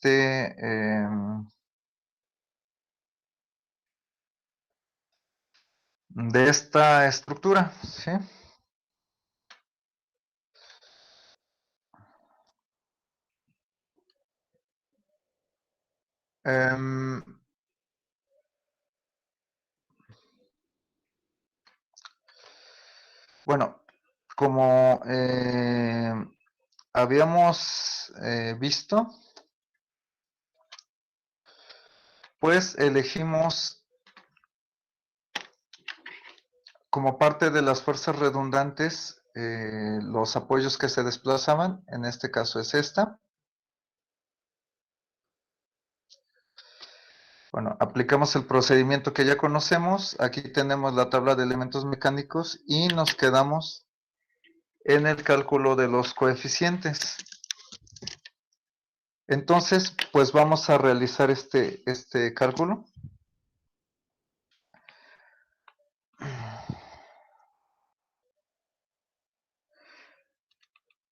de esta estructura, ¿sí? Em, bueno, como habíamos visto, pues elegimos como parte de las fuerzas redundantes los apoyos que se desplazaban, en este caso es esta. Bueno, aplicamos el procedimiento que ya conocemos, aquí tenemos la tabla de elementos mecánicos y nos quedamos en el cálculo de los coeficientes. Entonces, pues vamos a realizar este cálculo.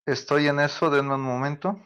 Estoy en eso, denme un momento.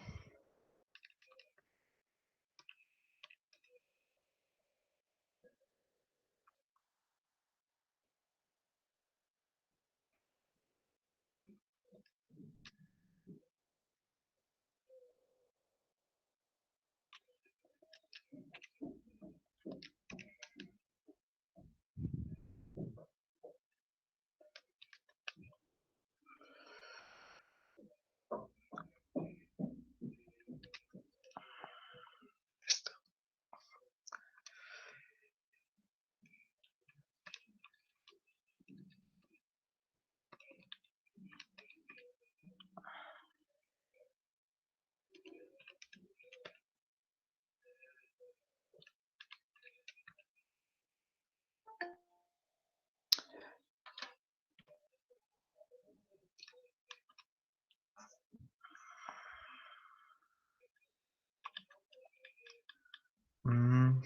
Mm,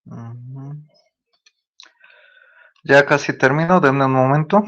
ujú. Ya casi termino, denme un momento.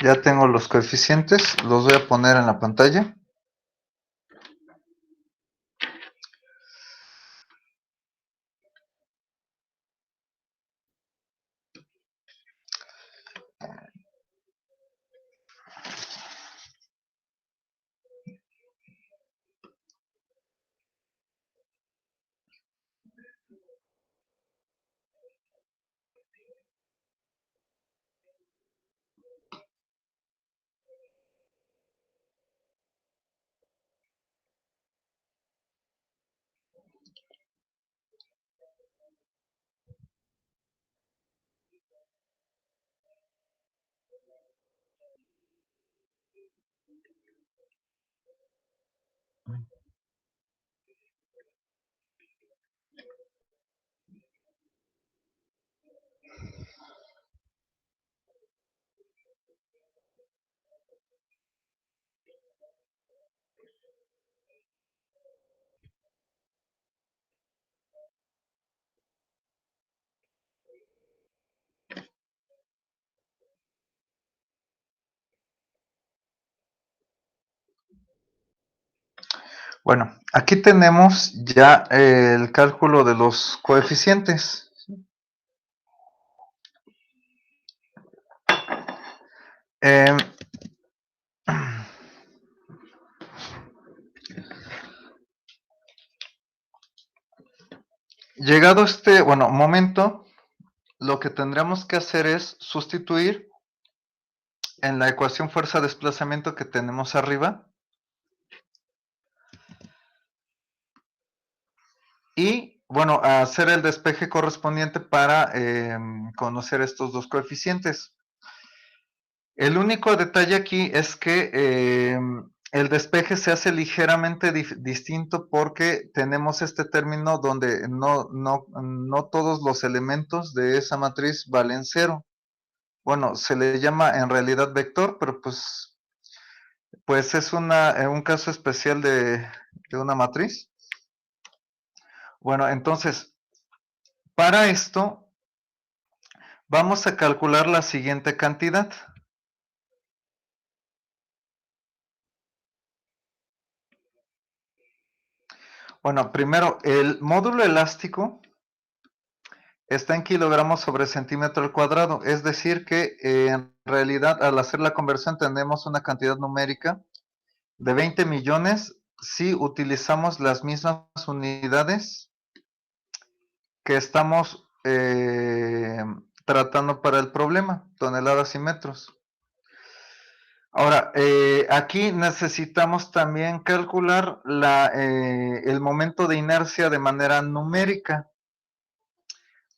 Ya tengo los coeficientes, los voy a poner en la pantalla. Bueno, aquí tenemos ya el cálculo de los coeficientes. Em, llegado este, bueno, momento, lo que tendremos que hacer es sustituir en la ecuación fuerza-desplazamiento que tenemos arriba y, bueno, hacer el despeje correspondiente para conocer estos dos coeficientes. El único detalle aquí es que el despeje se hace ligeramente distinto porque tenemos este término donde no todos los elementos de esa matriz valen cero. Bueno, se le llama en realidad vector, pero pues es un caso especial de una matriz. Bueno, entonces, para esto vamos a calcular la siguiente cantidad. Bueno, primero, el módulo elástico está en kilogramos sobre centímetro al cuadrado, es decir que en realidad al hacer la conversión tenemos una cantidad numérica de 20 millones si utilizamos las mismas unidades que estamos tratando para el problema, toneladas y metros. Ahora, aquí necesitamos también calcular el momento de inercia de manera numérica.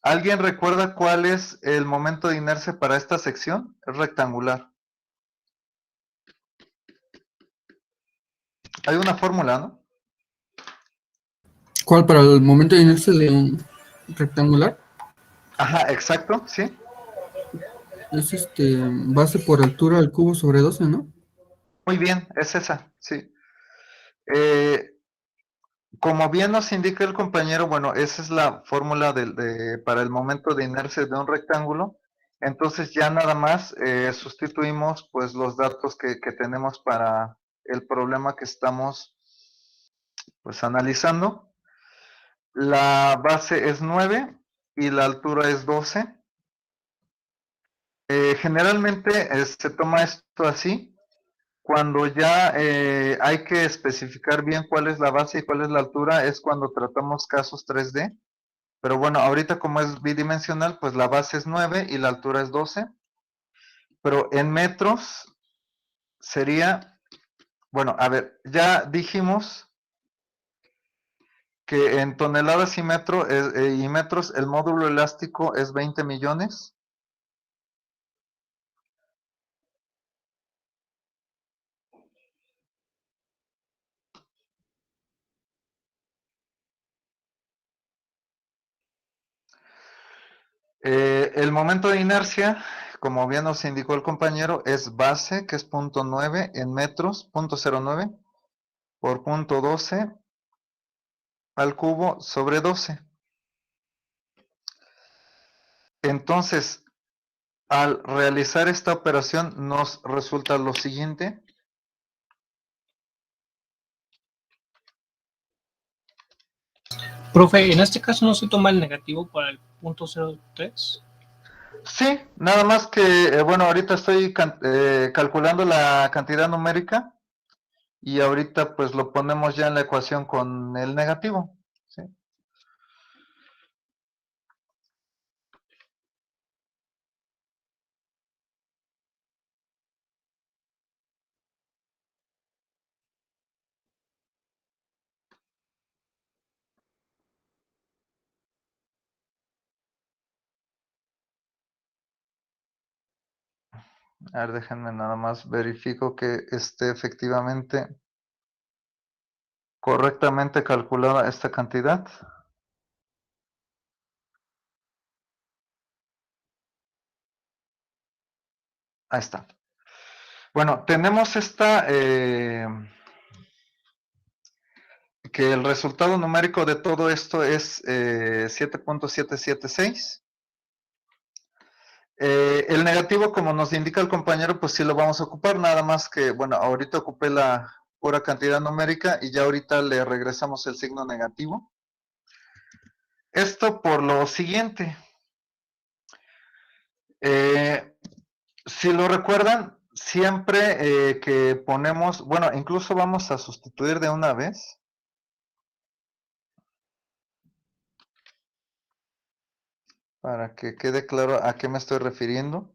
¿Alguien recuerda cuál es el momento de inercia para esta sección? Es rectangular. Hay una fórmula, ¿no? ¿Cuál para el momento de inercia de un rectangular? Ajá, exacto, sí. Es base por altura al cubo sobre 12, ¿no? Muy bien, es esa, sí. Eh, como bien nos indica el compañero, bueno, esa es la fórmula para el momento de inercia de un rectángulo. Entonces ya nada más sustituimos pues los datos que tenemos para el problema que estamos pues analizando. La base es 9 y la altura es 12. Generalmente se toma esto así. Cuando ya hay que especificar bien cuál es la base y cuál es la altura, es cuando tratamos casos 3D. Pero bueno, ahorita como es bidimensional, pues la base es 9 y la altura es 12. Pero en metros sería, bueno, a ver, ya dijimos que en toneladas y metros el módulo elástico es 20 millones. El momento de inercia, como bien nos indicó el compañero, es base, que es punto 9 en metros, punto 09 por punto 12 al cubo sobre 12. Entonces, al realizar esta operación nos resulta lo siguiente. Profe, en este caso no se toma el negativo para el punto 03. Sí, nada más que, bueno, ahorita estoy calculando la cantidad numérica y ahorita pues lo ponemos ya en la ecuación con el negativo. ¿Sí? A ver, déjenme nada más verifico que esté efectivamente correctamente calculada esta cantidad. Ahí está. Bueno, tenemos esta, que el resultado numérico de todo esto es 7.776. El negativo, como nos indica el compañero, pues sí lo vamos a ocupar, nada más que, bueno, ahorita ocupé la pura cantidad numérica y ya ahorita le regresamos el signo negativo. Esto por lo siguiente. Si lo recuerdan, siempre que ponemos, bueno, incluso vamos a sustituir de una vez. Para que quede claro a qué me estoy refiriendo.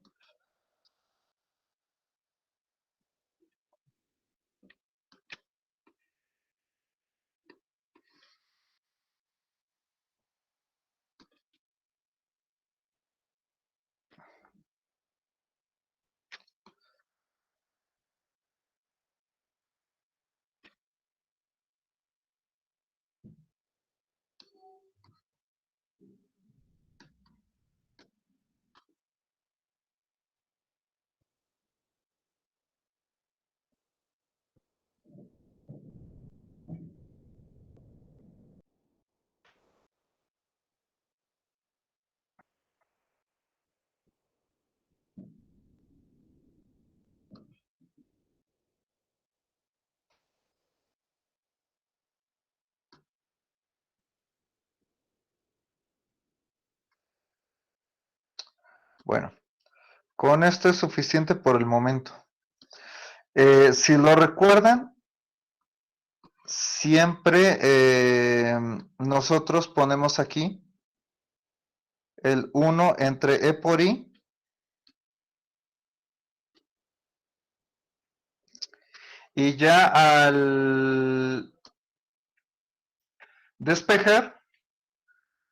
Bueno, con esto es suficiente por el momento. Si lo recuerdan, siempre nosotros ponemos aquí el 1 entre E por I y ya al despejar,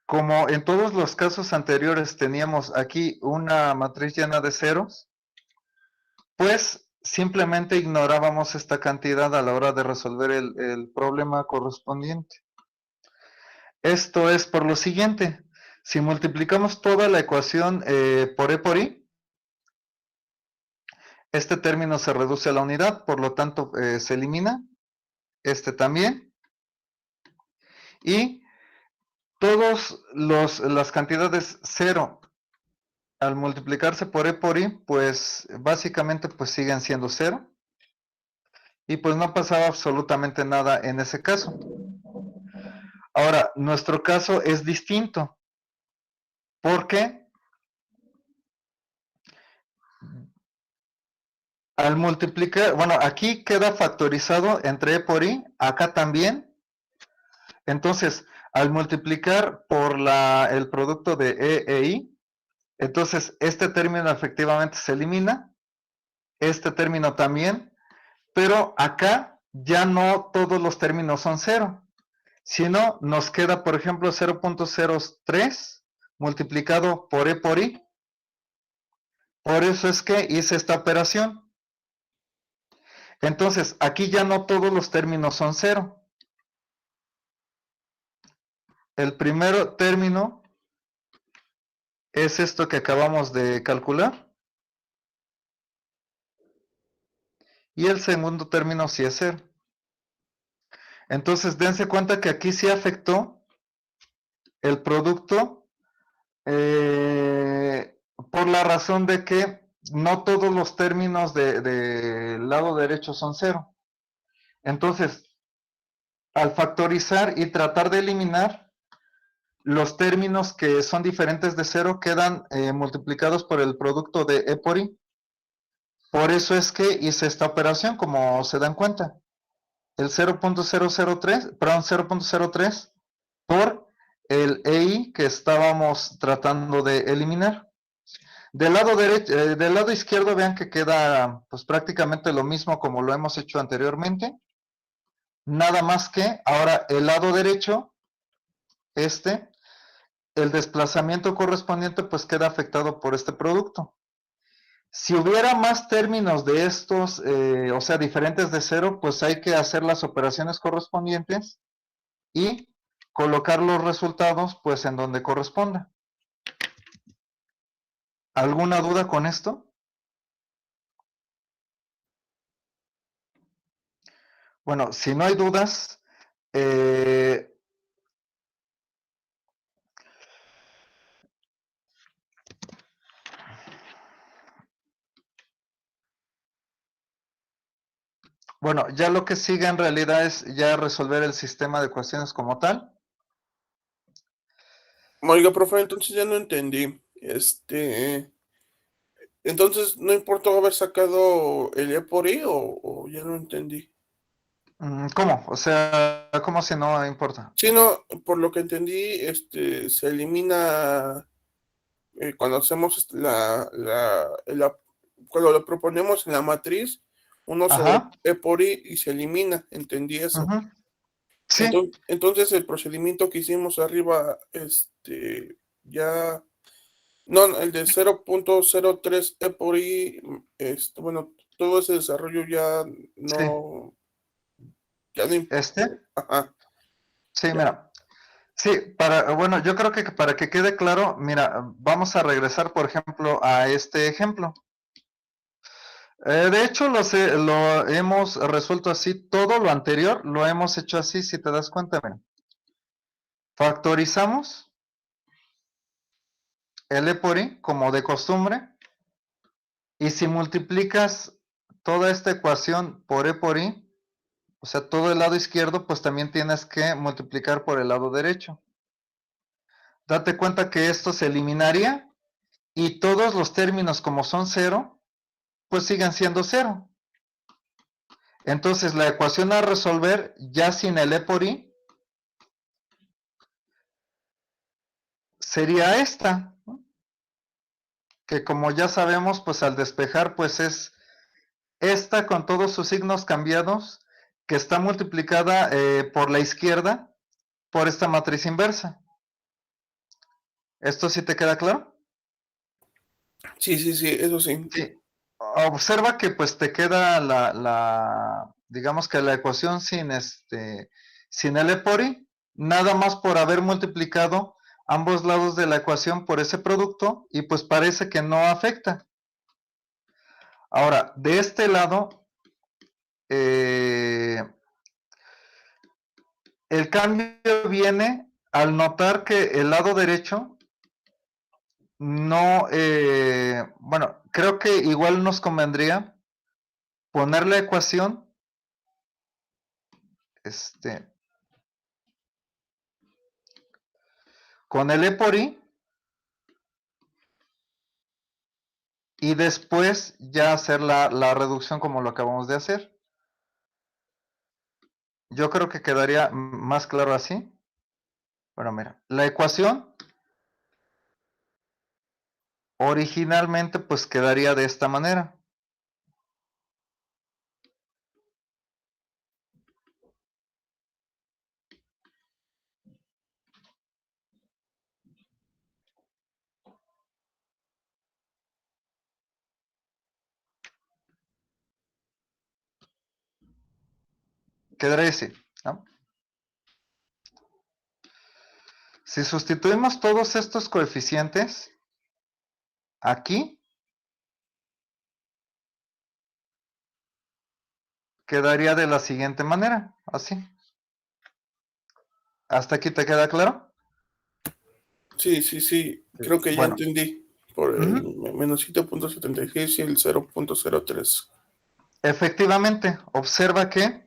como en todos los casos anteriores teníamos aquí una matriz llena de ceros, pues simplemente ignorábamos esta cantidad a la hora de resolver el problema correspondiente. Esto es por lo siguiente. Si multiplicamos toda la ecuación por E por I, este término se reduce a la unidad, por lo tanto se elimina. Este también. Y todas las cantidades 0 al multiplicarse por E por I, pues básicamente pues siguen siendo 0. Y pues no pasaba absolutamente nada en ese caso. Ahora, nuestro caso es distinto. Porque al multiplicar, bueno, aquí queda factorizado entre E por I, acá también. Entonces, al multiplicar por el producto de E e I, entonces este término efectivamente se elimina, este término también, pero acá ya no todos los términos son 0, sino nos queda, por ejemplo, 0.03 multiplicado por E por I. Por eso es que hice esta operación. Entonces, aquí ya no todos los términos son 0. El primer término es esto que acabamos de calcular. Y el segundo término sí es 0. Entonces, dense cuenta que aquí sí afectó el producto por la razón de que no todos los términos del lado derecho son 0. Entonces, al factorizar y tratar de eliminar, los términos que son diferentes de 0 quedan multiplicados por el producto de E por I. Por eso es que hice esta operación, como se dan cuenta. El 0.003, perdón, 0.03 por el EI que estábamos tratando de eliminar. Del lado derecho, del lado izquierdo vean que queda pues prácticamente lo mismo como lo hemos hecho anteriormente. Nada más que ahora el lado derecho, el desplazamiento correspondiente pues queda afectado por este producto. Si hubiera más términos de estos, o sea, diferentes de 0, pues hay que hacer las operaciones correspondientes y colocar los resultados pues en donde corresponda. ¿Alguna duda con esto? Bueno, si no hay dudas, bueno, ya lo que sigue en realidad es ya resolver el sistema de ecuaciones como tal. Oiga, profe, entonces ya no entendí. Entonces, ¿no importó haber sacado el E por I o ya no entendí? ¿Cómo? O sea, ¿cómo si no importa? Sí, no, por lo que entendí, se elimina cuando hacemos cuando lo proponemos en la matriz, uno sobre Ajá. E por I y se elimina, entendí eso. Ujú. Sí, Entonces, el procedimiento que hicimos arriba, ya, no, no, el de 0.03 E por I, bueno, todo ese desarrollo sí. no, ya no importa. Este, Ajá, sí, ya. mira. Sí, bueno, yo creo que para que quede claro, mira, vamos a regresar, por ejemplo, a este ejemplo. De hecho, lo hemos resuelto así, todo lo anterior lo hemos hecho así, si te das cuenta, mira. Factorizamos el E por I como de costumbre, y si multiplicas toda esta ecuación por E por I, o sea, todo el lado izquierdo, pues también tienes que multiplicar por el lado derecho. Date cuenta que esto se eliminaría y todos los términos como son cero, pues siguen siendo cero. Entonces la ecuación a resolver ya sin el E por I sería esta, ¿no? Que como ya sabemos, pues al despejar, pues es esta con todos sus signos cambiados, que está multiplicada por la izquierda por esta matriz inversa. ¿Esto sí te queda claro? Sí, sí, sí, eso sí. Sí. Observa que pues te queda digamos que la ecuación sin el E por I, nada más por haber multiplicado ambos lados de la ecuación por ese producto y pues parece que no afecta. Ahora, de este lado, el cambio viene al notar que el lado derecho no, bueno, creo que igual nos convendría poner la ecuación, este, con el E por I y después ya hacer la reducción como lo acabamos de hacer. Yo creo que quedaría más claro así. Bueno, mira, la ecuación originalmente pues quedaría de esta manera. Quedaría así, ¿no? Si sustituimos todos estos coeficientes aquí, quedaría de la siguiente manera, así. ¿Hasta aquí te queda claro? Sí, sí, sí, creo que ya Bueno, entendí. Por el uh-huh. menos 7.76 y el 0.03. Efectivamente, observa que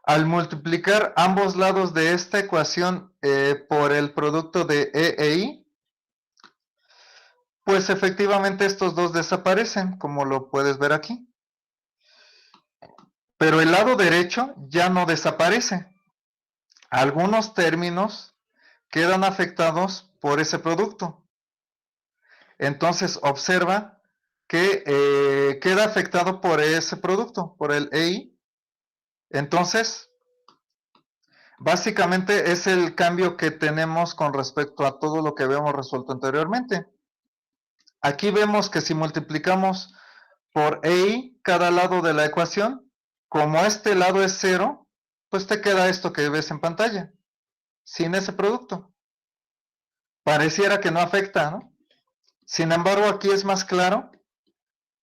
al multiplicar ambos lados de esta ecuación por el producto de E e I, pues efectivamente estos dos desaparecen, como lo puedes ver aquí. Pero el lado derecho ya no desaparece. Algunos términos quedan afectados por ese producto. Entonces observa que queda afectado por ese producto, por el EI. Entonces, básicamente es el cambio que tenemos con respecto a todo lo que habíamos resuelto anteriormente. Aquí vemos que si multiplicamos por EI cada lado de la ecuación, como este lado es cero, pues te queda esto que ves en pantalla, sin ese producto. Pareciera que no afecta, ¿no? Sin embargo, aquí es más claro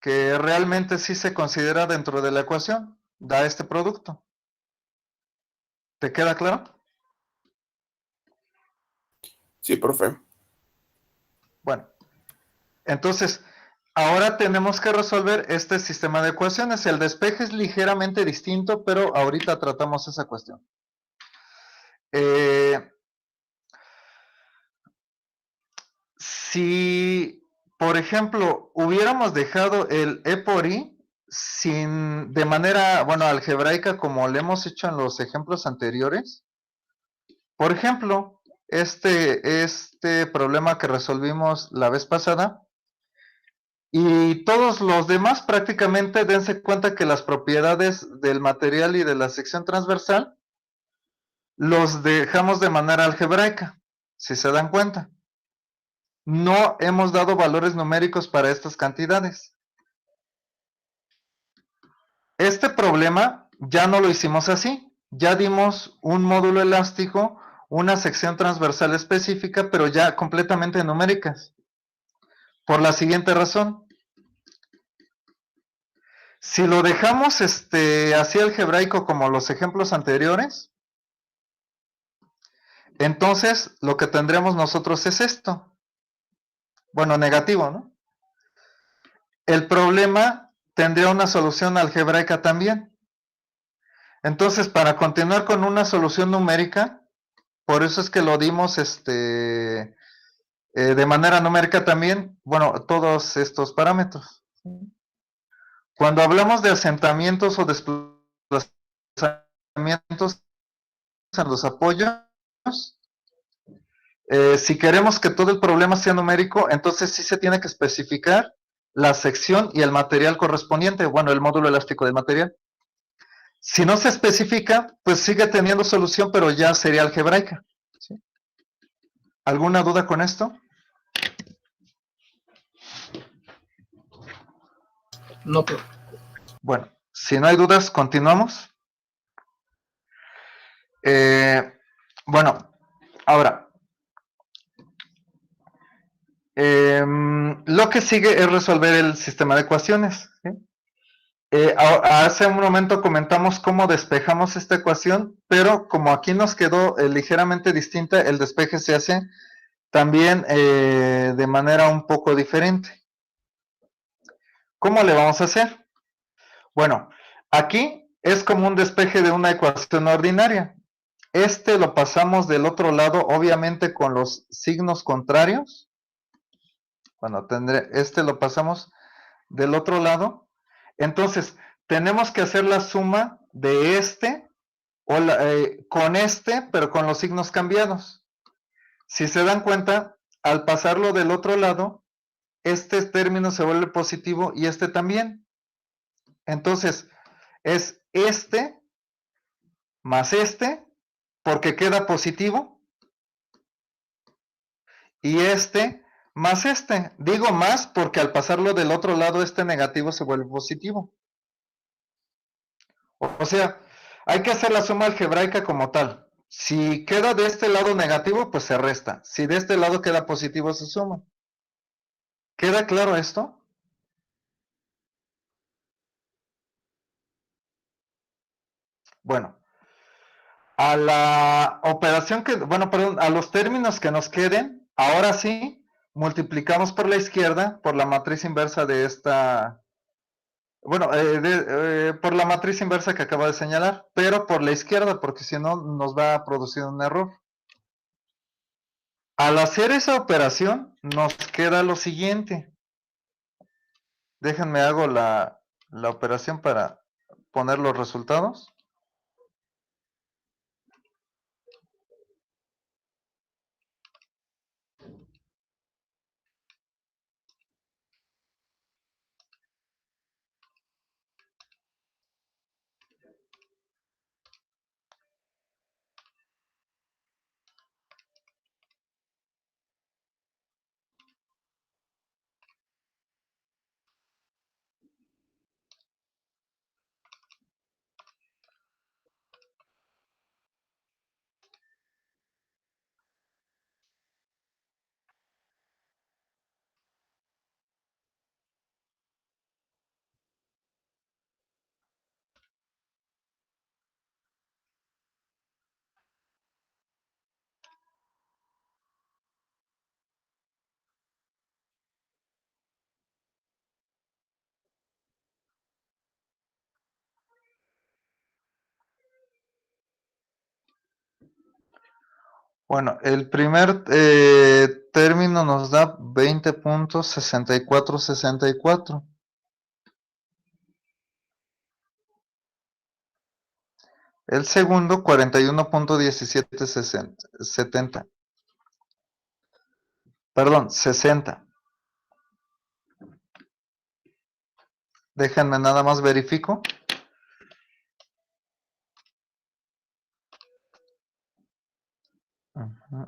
que realmente sí se considera dentro de la ecuación. da este producto. ¿Te queda claro? Sí, profe. Bueno, entonces, ahora tenemos que resolver este sistema de ecuaciones. El despeje es ligeramente distinto, pero ahorita tratamos esa cuestión. Si, por ejemplo, hubiéramos dejado el E por I de manera, bueno, algebraica, como le hemos hecho en los ejemplos anteriores, por ejemplo, este problema que resolvimos la vez pasada, y todos los demás prácticamente dense cuenta que las propiedades del material y de la sección transversal los dejamos de manera algebraica, si se dan cuenta. No hemos dado valores numéricos para estas cantidades. Este problema ya no lo hicimos así. Ya dimos un módulo elástico, una sección transversal específica, pero ya completamente numéricas. Por la siguiente razón. Si lo dejamos así algebraico como los ejemplos anteriores, entonces lo que tendremos nosotros es esto. Bueno, negativo, ¿no? El problema tendría una solución algebraica también. Entonces, para continuar con una solución numérica, por eso es que lo dimos de manera numérica también, bueno, todos estos parámetros. Cuando hablamos de asentamientos o desplazamientos en los apoyos, si queremos que todo el problema sea numérico, entonces sí se tiene que especificar la sección y el material correspondiente, bueno, el módulo elástico del material. Si no se especifica, pues sigue teniendo solución, pero ya sería algebraica. ¿Sí? ¿Alguna duda con esto? No, profe. Bueno, si no hay dudas, continuamos. Bueno, ahora, lo que sigue es resolver el sistema de ecuaciones. ¿Sí? Hace un momento comentamos cómo despejamos esta ecuación, pero como aquí nos quedó ligeramente distinta, el despeje se hace también de manera un poco diferente. ¿Cómo le vamos a hacer? Bueno, aquí es como un despeje de una ecuación ordinaria. Lo pasamos del otro lado, obviamente con los signos contrarios. Bueno, lo pasamos del otro lado. Entonces, tenemos que hacer la suma de con pero con los signos cambiados. Si se dan cuenta, al pasarlo del otro lado, este término se vuelve positivo y este también. Entonces, es más porque queda positivo, y más Digo más porque al pasarlo del otro lado, este negativo se vuelve positivo. O sea, hay que hacer la suma algebraica como tal. Si queda de este lado negativo, pues se resta. Si de este lado queda positivo, se suma. ¿Queda claro esto? Bueno, a la operación perdón, a los términos que nos queden, ahora sí, multiplicamos por la izquierda, por la matriz inversa de esta, por la matriz inversa que acabo de señalar, pero por la izquierda, porque si no nos va a producir un error. Al hacer esa operación, nos queda lo siguiente. Déjenme hago la operación para poner los resultados. Bueno, el primer término nos da 20.6464. El segundo, 41.1770. Perdón, 60. Déjenme nada más verifico. Ujú.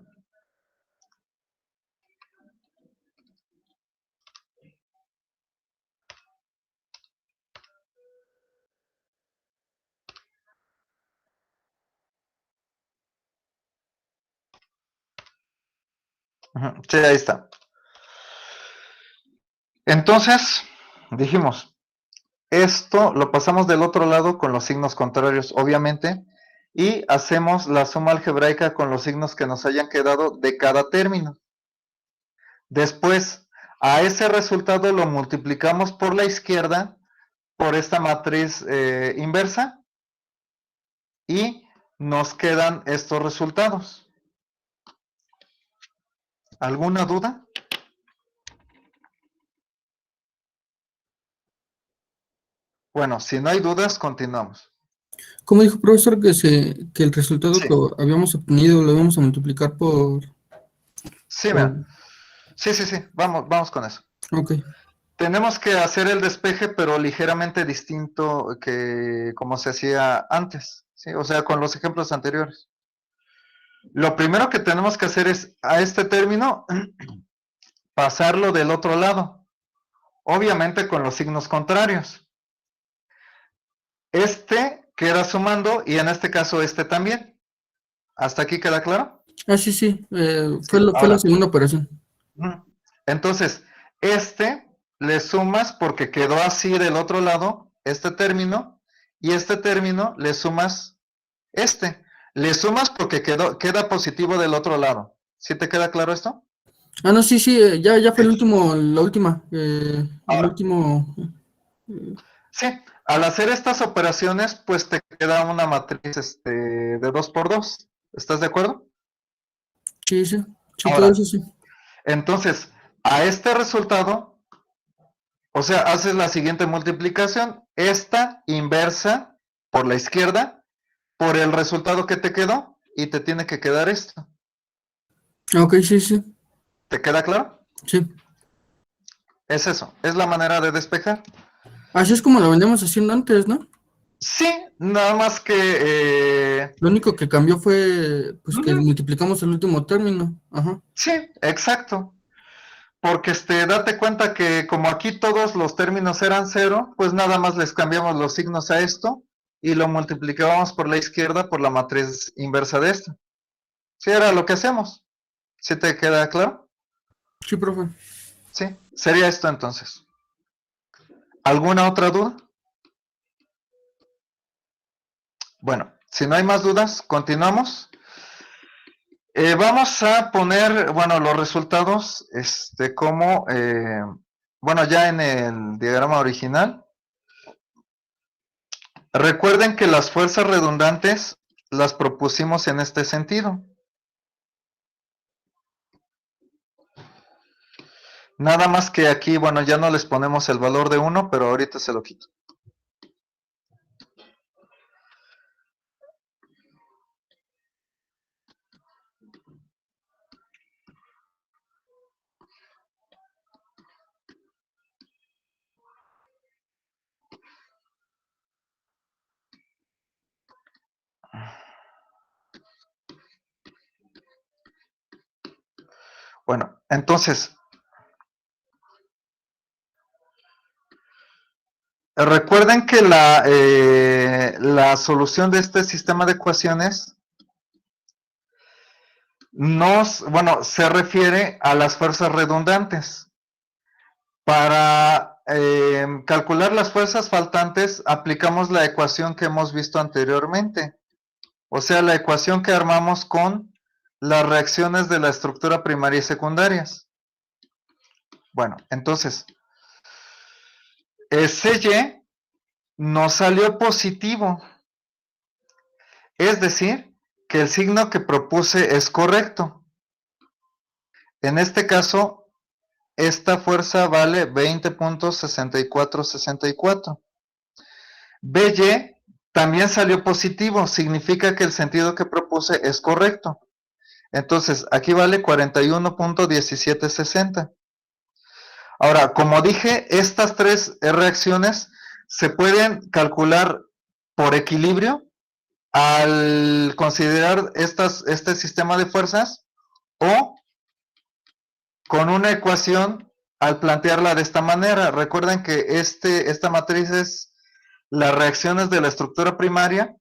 Ujú. Sí, ahí está. Entonces, dijimos, esto lo pasamos del otro lado con los signos contrarios, obviamente, y hacemos la suma algebraica con los signos que nos hayan quedado de cada término. Después, a ese resultado lo multiplicamos por la izquierda, por esta matriz inversa, y nos quedan estos resultados. ¿Alguna duda? Bueno, si no hay dudas, continuamos. ¿Cómo dijo, profesor, que el resultado Sí, que habíamos obtenido lo íbamos a multiplicar sí, por... mira. Sí, vamos con eso. Ok. Tenemos que hacer el despeje, pero ligeramente distinto que como se hacía antes, ¿sí? O sea, con los ejemplos anteriores. Lo primero que tenemos que hacer es a este término pasarlo del otro lado, obviamente con los signos contrarios. Este queda sumando y en este caso este también. ¿Hasta aquí queda claro? Ah, sí, sí. Sí, Fue la ahora. segunda operación. Entonces, este le sumas porque quedó así del otro lado, este término, y este término le sumas este. Le sumas porque queda positivo del otro lado. ¿Sí te queda claro esto? Ah, no, sí, sí. Ya fue Sí. la última. El Ahora, último. eh, sí, al hacer estas operaciones, pues te queda una matriz de 2 por 2. ¿Estás de acuerdo? sí, sí. Sí, todo eso Ahora, sí. entonces, a este resultado, o sea, haces la siguiente multiplicación, esta inversa por la izquierda, por el resultado que te quedó, y te tiene que quedar esto. Ok, sí, sí. ¿Te queda claro? Sí. Es eso, es la manera de despejar. Así es como lo veníamos haciendo antes, ¿no? Sí, nada más que... Lo único que cambió fue, pues, que ujú, multiplicamos el último término. Ajá. sí, exacto. Porque date cuenta que como aquí todos los términos eran cero, pues nada más les cambiamos los signos a esto y lo multiplicábamos por la izquierda por la matriz inversa de esto. Sí, era lo que hacemos. ¿Sí te queda claro? Sí, profe. Sí, sería esto entonces. ¿Alguna otra duda? Bueno, si no hay más dudas, continuamos. Vamos a poner, bueno, los resultados, como, bueno, ya en el diagrama original. Recuerden que las fuerzas redundantes las propusimos en este sentido. Nada más que aquí, bueno, ya no les ponemos el valor de 1, pero ahorita se lo quito. Bueno, entonces, recuerden que la solución de este sistema de ecuaciones bueno, se refiere a las fuerzas redundantes. Para calcular las fuerzas faltantes, aplicamos la ecuación que hemos visto anteriormente. O sea, la ecuación que armamos con las reacciones de la estructura primaria y secundarias. Bueno, entonces, ese Y nos salió positivo. Es decir, que el signo que propuse es correcto. En este caso, esta fuerza vale 20.6464. BY también salió positivo, significa que el sentido que propuse es correcto. Entonces, aquí vale 41.1760. Ahora, como dije, estas tres reacciones se pueden calcular por equilibrio al considerar este sistema de fuerzas o con una ecuación al plantearla de esta manera. Recuerden que esta matriz es las reacciones de la estructura primaria.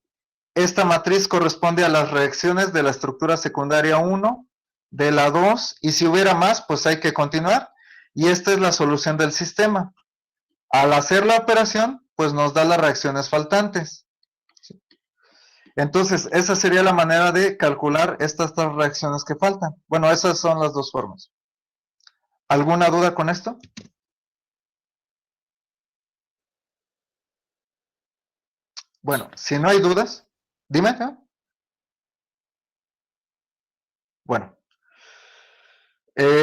Esta matriz corresponde a las reacciones de la estructura secundaria 1, de la 2, y si hubiera más, pues hay que continuar. Y esta es la solución del sistema. Al hacer la operación, pues nos da las reacciones faltantes. Entonces, esa sería la manera de calcular estas tres reacciones que faltan. Bueno, esas son las dos formas. ¿Alguna duda con esto? Bueno, si no hay dudas, dime, ¿no? Bueno,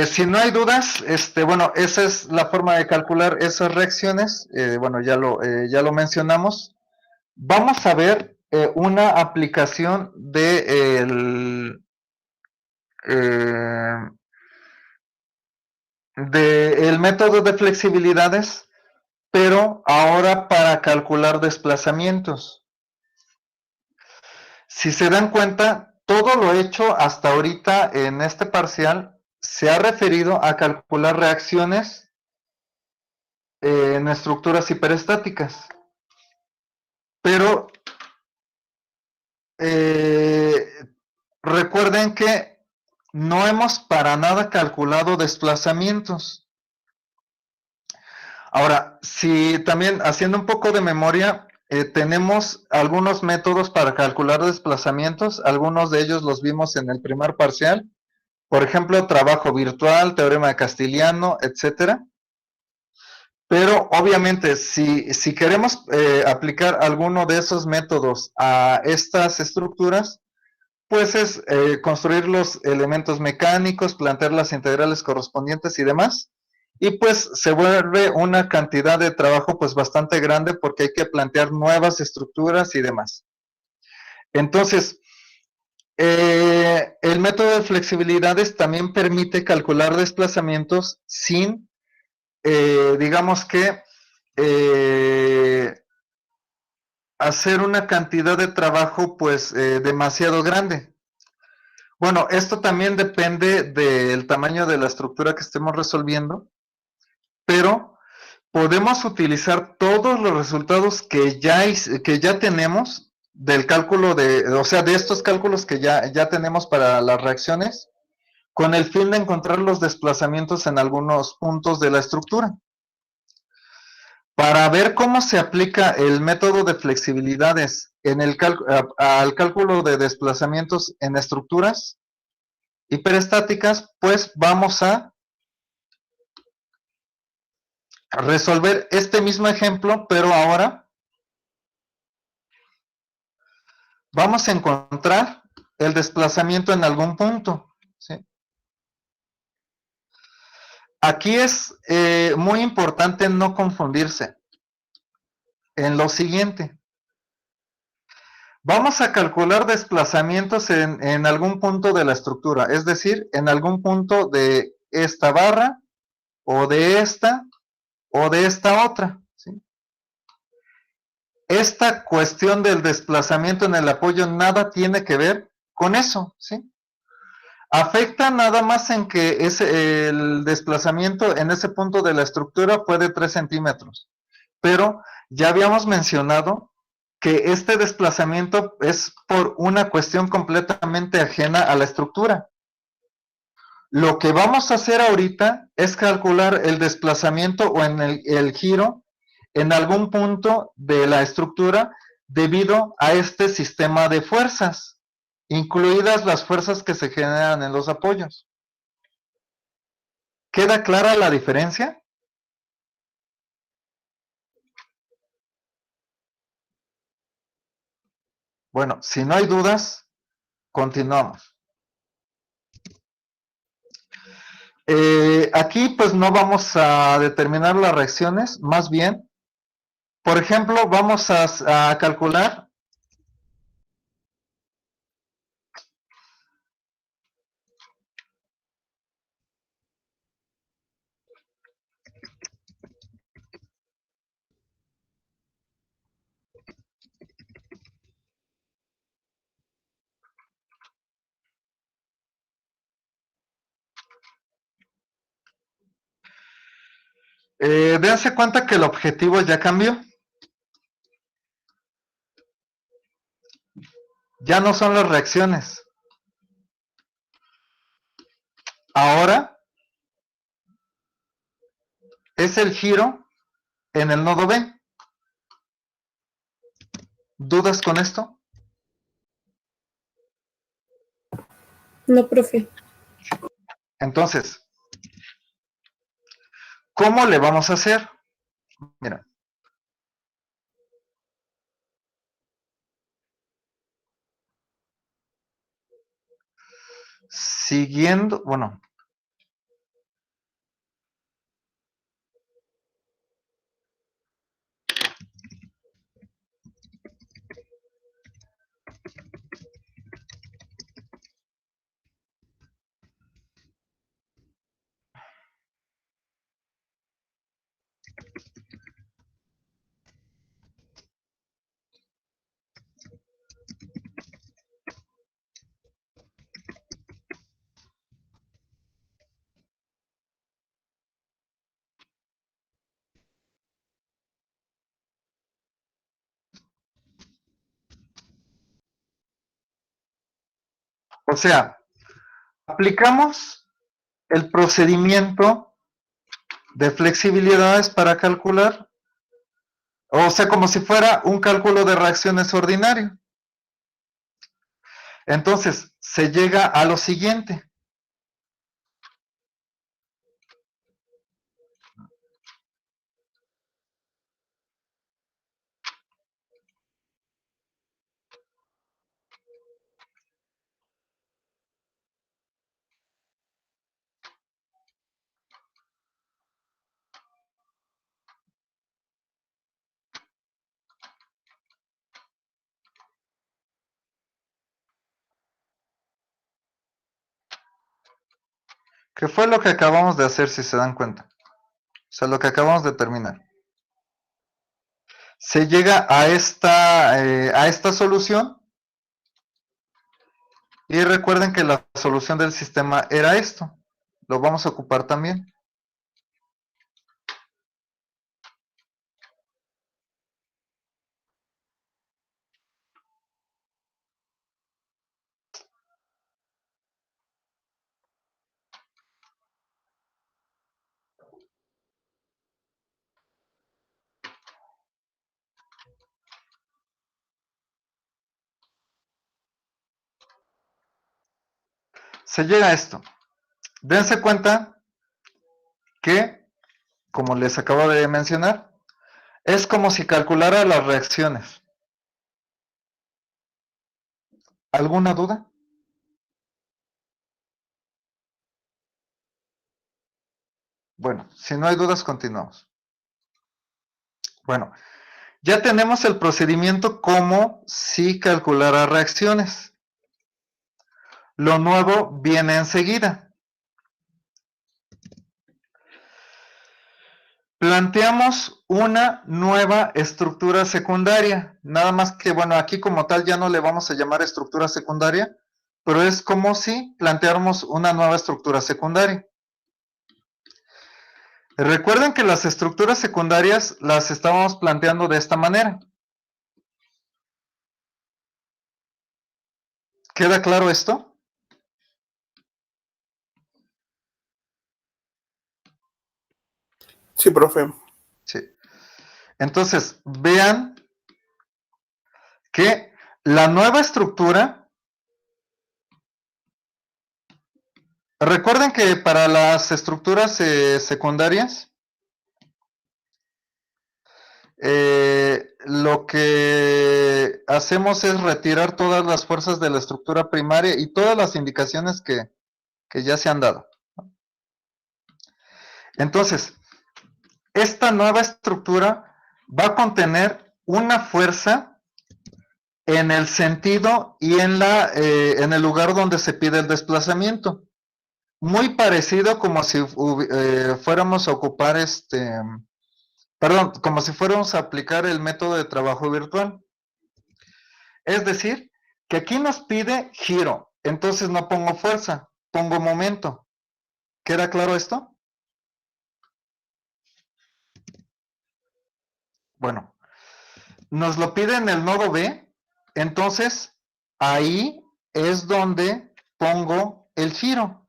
si no hay dudas, bueno, esa es la forma de calcular esas reacciones. Bueno, ya lo mencionamos. Vamos a ver una aplicación del método de flexibilidades, pero ahora para calcular desplazamientos. Si se dan cuenta, todo lo hecho hasta ahorita en este parcial se ha referido a calcular reacciones en estructuras hiperestáticas. Pero recuerden que no hemos para nada calculado desplazamientos. Ahora, si también haciendo un poco de memoria, tenemos algunos métodos para calcular desplazamientos, algunos de ellos los vimos en el primer parcial, por ejemplo, trabajo virtual, teorema de Castiliano, etcétera. Pero obviamente, si queremos aplicar alguno de esos métodos a estas estructuras, pues es construir los elementos mecánicos, plantear las integrales correspondientes y demás. Y pues se vuelve una cantidad de trabajo pues bastante grande porque hay que plantear nuevas estructuras y demás. Entonces, el método de flexibilidades también permite calcular desplazamientos sin, digamos que, hacer una cantidad de trabajo pues demasiado grande. Bueno, esto también depende del tamaño de la estructura que estemos resolviendo, pero podemos utilizar todos los resultados que ya tenemos del cálculo o sea, de estos cálculos que ya tenemos para las reacciones, con el fin de encontrar los desplazamientos en algunos puntos de la estructura. Para ver cómo se aplica el método de flexibilidades al cálculo de desplazamientos en estructuras hiperestáticas, pues vamos a resolver este mismo ejemplo, pero ahora vamos a encontrar el desplazamiento en algún punto, ¿sí? Aquí es muy importante no confundirse en lo siguiente. Vamos a calcular desplazamientos en algún punto de la estructura, es decir, en algún punto de esta barra, o de esta otra, ¿sí? Esta cuestión del desplazamiento en el apoyo nada tiene que ver con eso, ¿sí? Afecta nada más en que el desplazamiento en ese punto de la estructura fue de 3 centímetros, pero ya habíamos mencionado que este desplazamiento es por una cuestión completamente ajena a la estructura. Lo que vamos a hacer ahorita es calcular el desplazamiento o en el giro en algún punto de la estructura debido a este sistema de fuerzas, incluidas las fuerzas que se generan en los apoyos. ¿Queda clara la diferencia? Bueno, si no hay dudas, Continuamos. Aquí pues no vamos a determinar las reacciones, más bien, por ejemplo, vamos a calcular dense cuenta que el objetivo ya cambió. Ya no son las reacciones. Ahora es el giro en el nodo B. ¿Dudas con esto? No, profe. Entonces, ¿cómo le vamos a hacer? Mira. Siguiendo, bueno. O sea, aplicamos el procedimiento de flexibilidades para calcular, o sea, como si fuera un cálculo de reacciones ordinario. Entonces, se llega a lo siguiente. ¿Qué fue lo que acabamos de hacer, si se dan cuenta? O sea, lo que acabamos de terminar. Se llega a esta solución. Y recuerden que la solución del sistema era esto. Lo vamos a ocupar también. Se llega a esto. Dense cuenta que, como les acabo de mencionar, es como si calculara las reacciones. ¿Alguna duda? Bueno, si no hay dudas, continuamos. Bueno, ya tenemos el procedimiento como si calculara reacciones. Lo nuevo viene enseguida. Planteamos una nueva estructura secundaria. Nada más que, bueno, aquí como tal ya no le vamos a llamar estructura secundaria, pero es como si planteáramos una nueva estructura secundaria. Recuerden que las estructuras secundarias las estábamos planteando de esta manera. ¿Queda claro esto? Sí, profe. Sí. Entonces, vean que la nueva estructura, recuerden que para las estructuras secundarias, lo que que hacemos es retirar todas las fuerzas de la estructura primaria y todas las indicaciones que ya se han dado. Entonces, esta nueva estructura va a contener una fuerza en el sentido y en el lugar donde se pide el desplazamiento. Muy parecido como si fuéramos a ocupar como si fuéramos a aplicar el método de trabajo virtual. Es decir, que aquí nos pide giro, entonces no pongo fuerza, pongo momento. ¿Queda claro esto? Bueno, nos lo pide en el nodo B, entonces ahí es donde pongo el giro.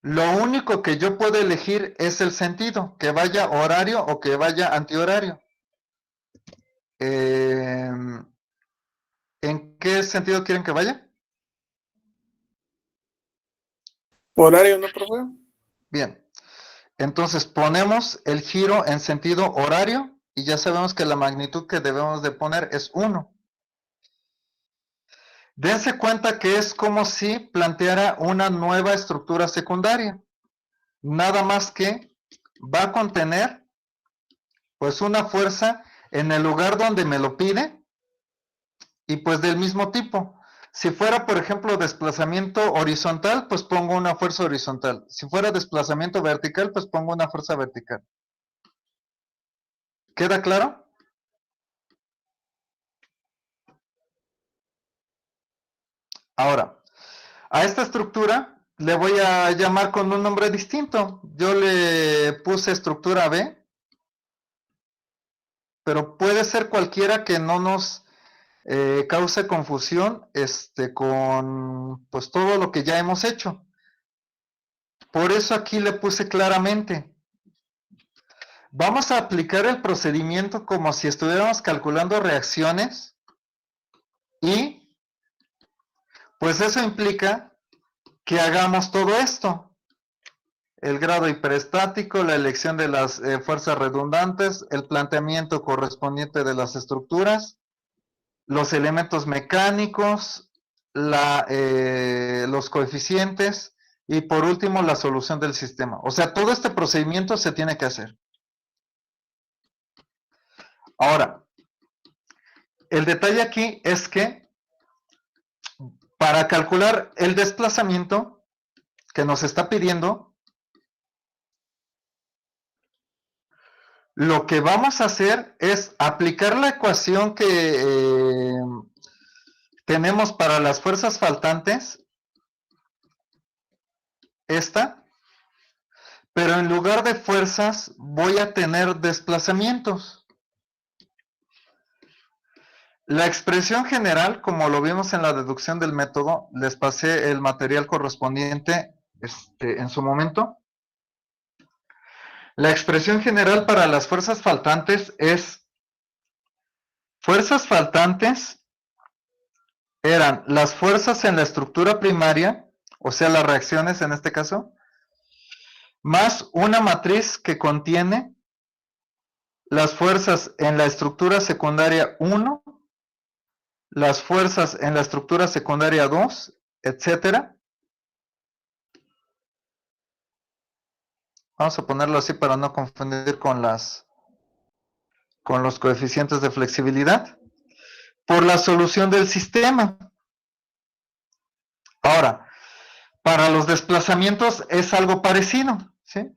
Lo único que yo puedo elegir es el sentido, que vaya horario o que vaya antihorario. ¿En qué sentido quieren que vaya? Horario, ¿no, profe? Bien, entonces ponemos el giro en sentido horario y ya sabemos que la magnitud que debemos de poner es 1. Dense cuenta que es como si planteara una nueva estructura secundaria. Nada más que va a contener pues una fuerza en el lugar donde me lo pide y pues del mismo tipo. Si fuera, por ejemplo, desplazamiento horizontal, pues pongo una fuerza horizontal. Si fuera desplazamiento vertical, pues pongo una fuerza vertical. ¿Queda claro? Ahora, a esta estructura le voy a llamar con un nombre distinto. Yo le puse estructura B, pero puede ser cualquiera que no nos cause confusión con pues todo lo que ya hemos hecho. Por eso aquí le puse claramente. Vamos a aplicar el procedimiento como si estuviéramos calculando reacciones y pues eso implica que hagamos todo esto. El grado hiperestático, la elección de las fuerzas redundantes, el planteamiento correspondiente de las estructuras, los elementos mecánicos, los coeficientes y por último la solución del sistema. O sea, todo este procedimiento se tiene que hacer. Ahora, el detalle aquí es que para calcular el desplazamiento que nos está pidiendo, lo que vamos a hacer es aplicar la ecuación que tenemos para las fuerzas faltantes, esta, pero en lugar de fuerzas voy a tener desplazamientos. La expresión general, como lo vimos en la deducción del método, les pasé el material correspondiente en su momento. La expresión general para las fuerzas faltantes es, fuerzas faltantes eran las fuerzas en la estructura primaria, o sea, las reacciones en este caso, más una matriz que contiene las fuerzas en la estructura secundaria 1, las fuerzas en la estructura secundaria 2, etcétera. Vamos a ponerlo así para no confundir con los coeficientes de flexibilidad, por la solución del sistema. Ahora, para los desplazamientos es algo parecido, ¿sí?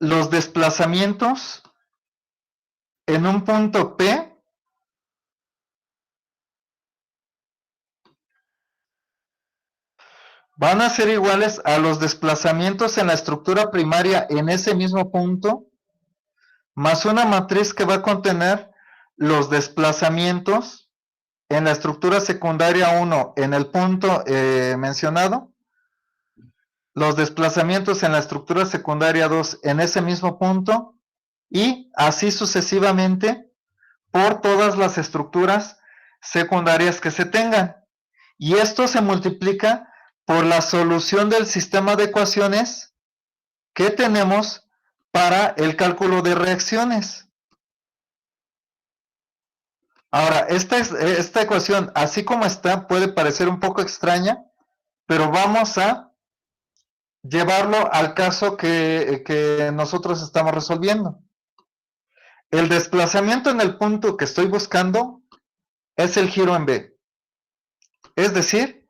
Los desplazamientos en un punto P van a ser iguales a los desplazamientos en la estructura primaria en ese mismo punto, más una matriz que va a contener los desplazamientos en la estructura secundaria 1 en el punto mencionado, los desplazamientos en la estructura secundaria 2 en ese mismo punto, y así sucesivamente por todas las estructuras secundarias que se tengan. Y esto se multiplica por la solución del sistema de ecuaciones que tenemos para el cálculo de reacciones. Ahora, esta ecuación, así como está, puede parecer un poco extraña, pero vamos a llevarlo al caso que nosotros estamos resolviendo. El desplazamiento en el punto que estoy buscando es el giro en B. Es decir,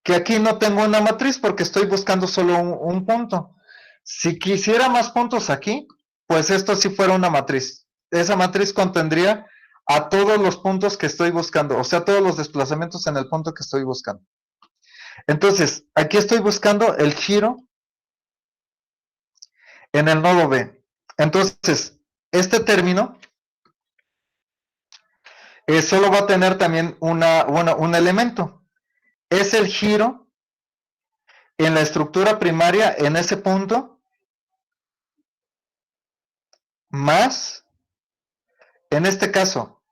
que aquí no tengo una matriz porque estoy buscando solo un punto. Si quisiera más puntos aquí, pues esto sí fuera una matriz. Esa matriz contendría a todos los puntos que estoy buscando, o sea, todos los desplazamientos en el punto que estoy buscando. Entonces, aquí estoy buscando el giro en el nodo B. Entonces, este término solo va a tener también un elemento. Es el giro en la estructura primaria en ese punto, más, en este caso,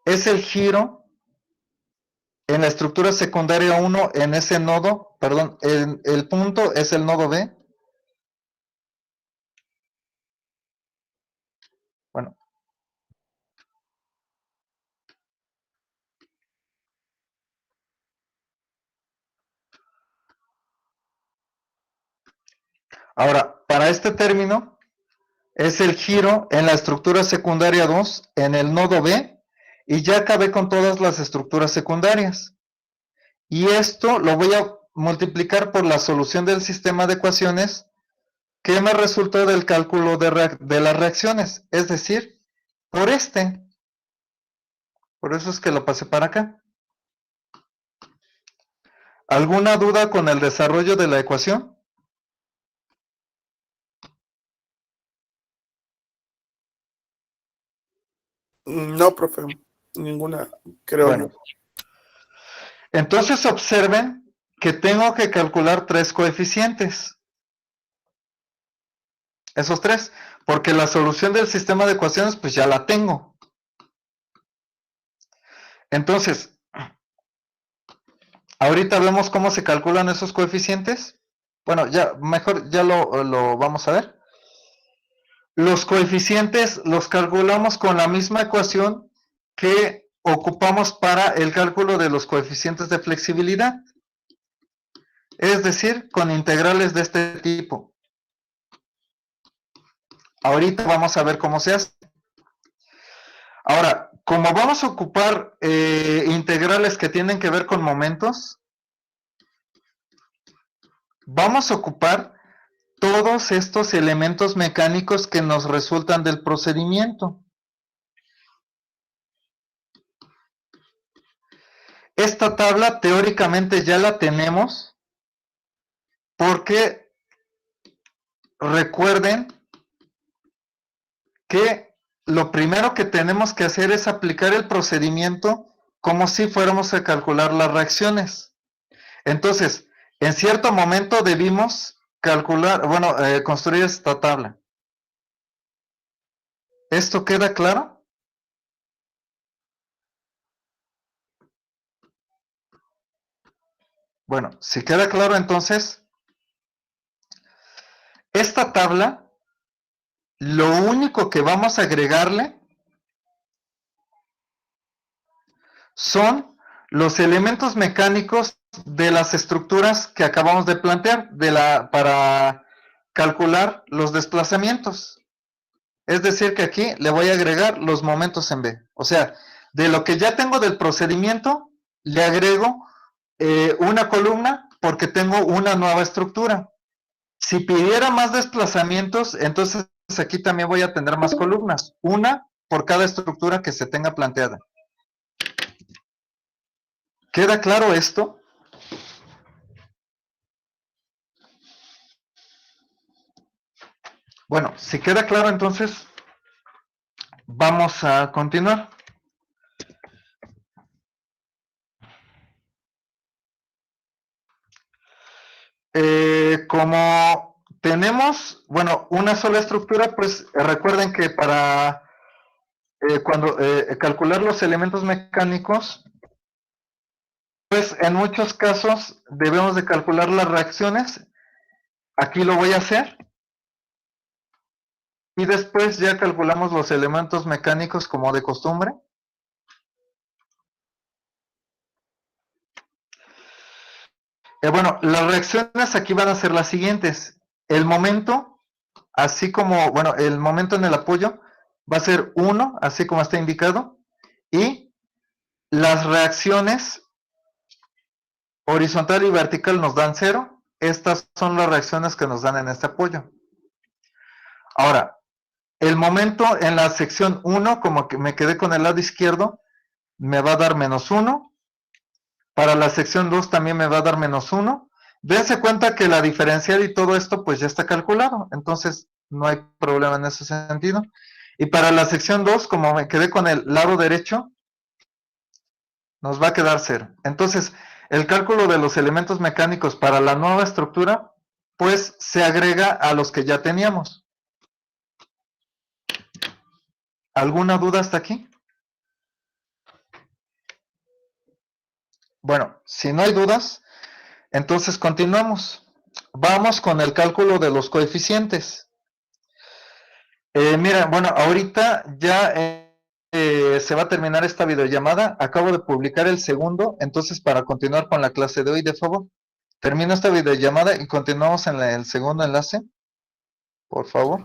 es el giro en la estructura secundaria 1 en ese nodo, perdón, el punto es el nodo B. Bueno. Ahora, para este término, es el giro en la estructura secundaria 2 en el nodo B, y ya acabé con todas las estructuras secundarias. Y esto lo voy a multiplicar por la solución del sistema de ecuaciones que me resultó del cálculo de las reacciones, es decir, por este. Por eso es que lo pasé para acá. ¿Alguna duda con el desarrollo de la ecuación? No, profe, ninguna, creo Bueno, yo. entonces observen que tengo que calcular 3 coeficientes. Esos 3, porque la solución del sistema de ecuaciones pues ya la tengo. Entonces, ahorita vemos cómo se calculan esos coeficientes. Bueno, ya mejor ya lo vamos a ver. Los coeficientes los calculamos con la misma ecuación que ocupamos para el cálculo de los coeficientes de flexibilidad. Es decir, con integrales de este tipo. Ahorita vamos a ver cómo se hace. Ahora, como vamos a ocupar integrales que tienen que ver con momentos, vamos a ocupar todos estos elementos mecánicos que nos resultan del procedimiento. Esta tabla teóricamente ya la tenemos porque recuerden que lo primero que tenemos que hacer es aplicar el procedimiento como si fuéramos a calcular las reacciones. Entonces, en cierto momento debimos calcular, bueno, construir esta tabla. ¿Esto queda claro? Bueno, si queda claro entonces, esta tabla, lo único que vamos a agregarle son los elementos mecánicos de las estructuras que acabamos de plantear para calcular los desplazamientos. Es decir, que aquí le voy a agregar los momentos en B. O sea, de lo que ya tengo del procedimiento, le agrego una columna porque tengo una nueva estructura. Si pidiera más desplazamientos, entonces aquí también voy a tener más columnas. Una por cada estructura que se tenga planteada. ¿Queda claro esto? Bueno, si queda claro, entonces vamos a continuar. Como tenemos, bueno, una sola estructura, pues recuerden que para cuando calcular los elementos mecánicos, pues en muchos casos debemos de calcular las reacciones. Aquí lo voy a hacer. Y después ya calculamos los elementos mecánicos como de costumbre. Bueno, las reacciones aquí van a ser las siguientes. El momento, así como, bueno, el momento en el apoyo va a ser 1, así como está indicado, y las reacciones horizontal y vertical nos dan 0. Estas son las reacciones que nos dan en este apoyo. Ahora, el momento en la sección 1, como que me quedé con el lado izquierdo, me va a dar -1. Para la sección 2 también me va a dar -1. Dense cuenta que la diferencial y todo esto pues ya está calculado, entonces no hay problema en ese sentido. Y para la sección 2, como me quedé con el lado derecho, nos va a quedar 0. Entonces, el cálculo de los elementos mecánicos para la nueva estructura, pues se agrega a los que ya teníamos. ¿Alguna duda hasta aquí? Bueno, si no hay dudas, entonces continuamos. Vamos con el cálculo de los coeficientes. Mira, bueno, ahorita ya se va a terminar esta videollamada. Acabo de publicar el segundo, entonces para continuar con la clase de hoy, de favor, termino esta videollamada y continuamos en el segundo enlace, por favor.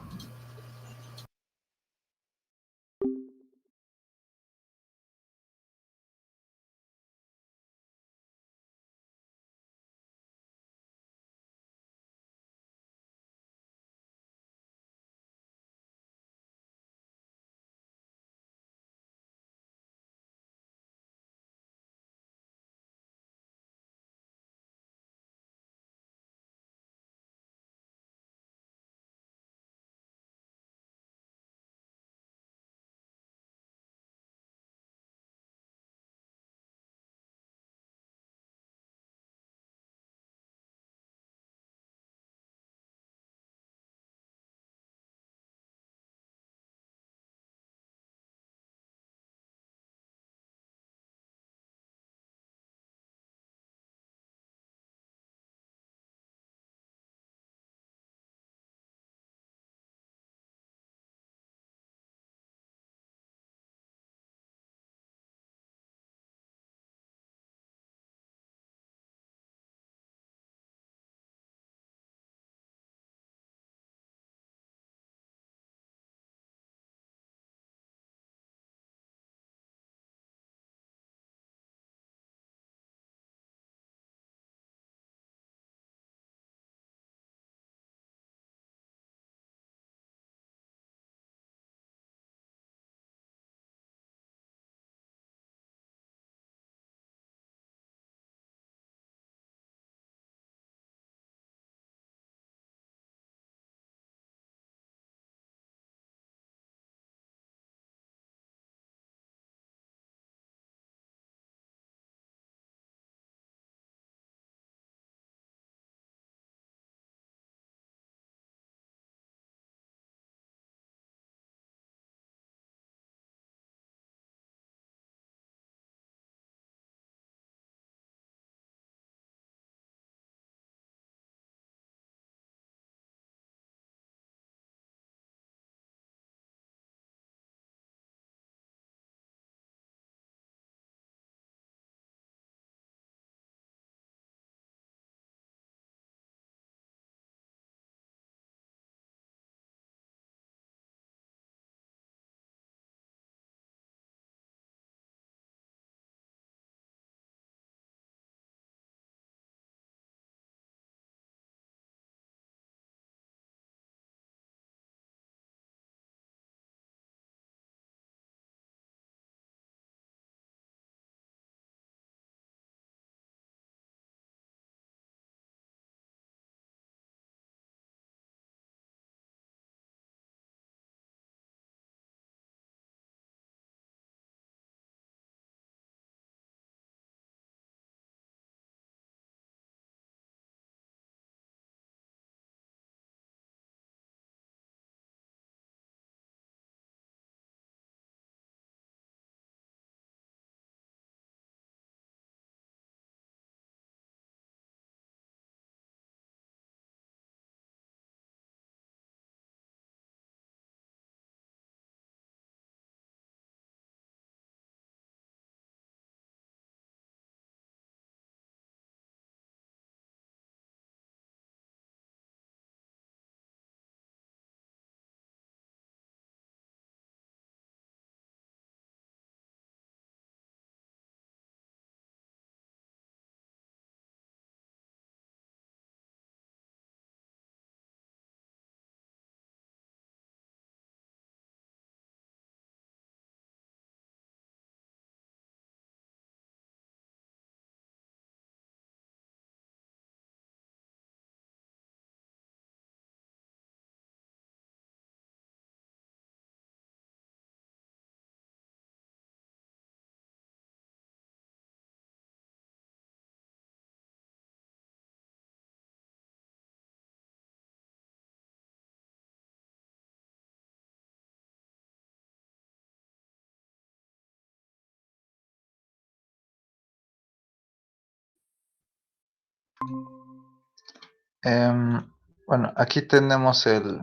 Bueno, aquí tenemos el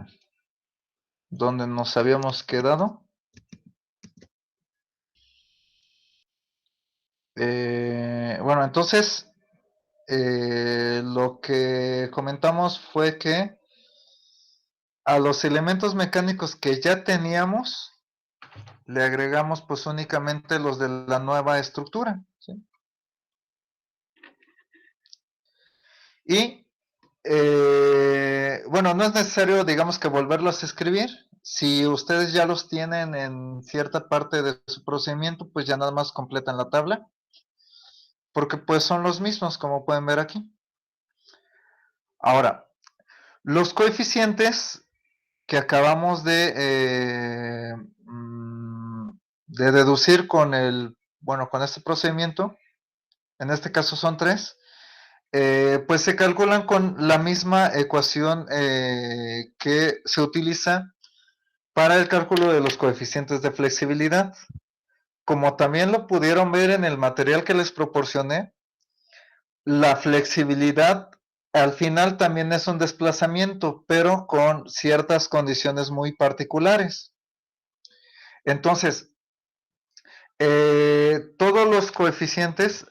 donde nos habíamos quedado. Bueno, entonces lo que comentamos fue que a los elementos mecánicos que ya teníamos le agregamos pues únicamente los de la nueva estructura, ¿sí? Y bueno, no es necesario, digamos, que volverlos a escribir. Si ustedes ya los tienen en cierta parte de su procedimiento, pues ya nada más completan la tabla, porque pues son los mismos, como pueden ver aquí. Ahora, los coeficientes que acabamos de deducir con con este procedimiento, en este caso son 3, pues se calculan con la misma ecuación que se utiliza para el cálculo de los coeficientes de flexibilidad. Como también lo pudieron ver en el material que les proporcioné, la flexibilidad al final también es un desplazamiento, pero con ciertas condiciones muy particulares. Entonces, todos los coeficientes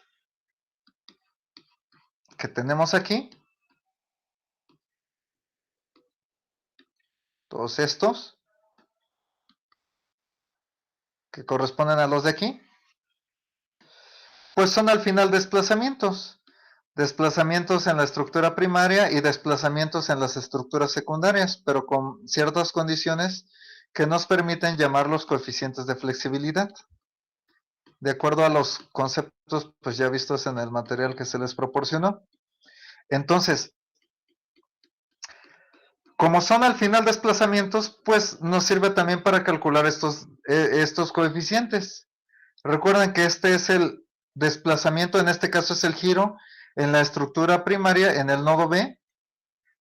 que tenemos aquí, todos estos, que corresponden a los de aquí, pues son al final desplazamientos. Desplazamientos en la estructura primaria y desplazamientos en las estructuras secundarias, pero con ciertas condiciones que nos permiten llamar los coeficientes de flexibilidad. De acuerdo a los conceptos pues ya vistos en el material que se les proporcionó. Entonces, como son al final desplazamientos, pues nos sirve también para calcular estos coeficientes. Recuerden que este es el desplazamiento, en este caso es el giro en la estructura primaria en el nodo B,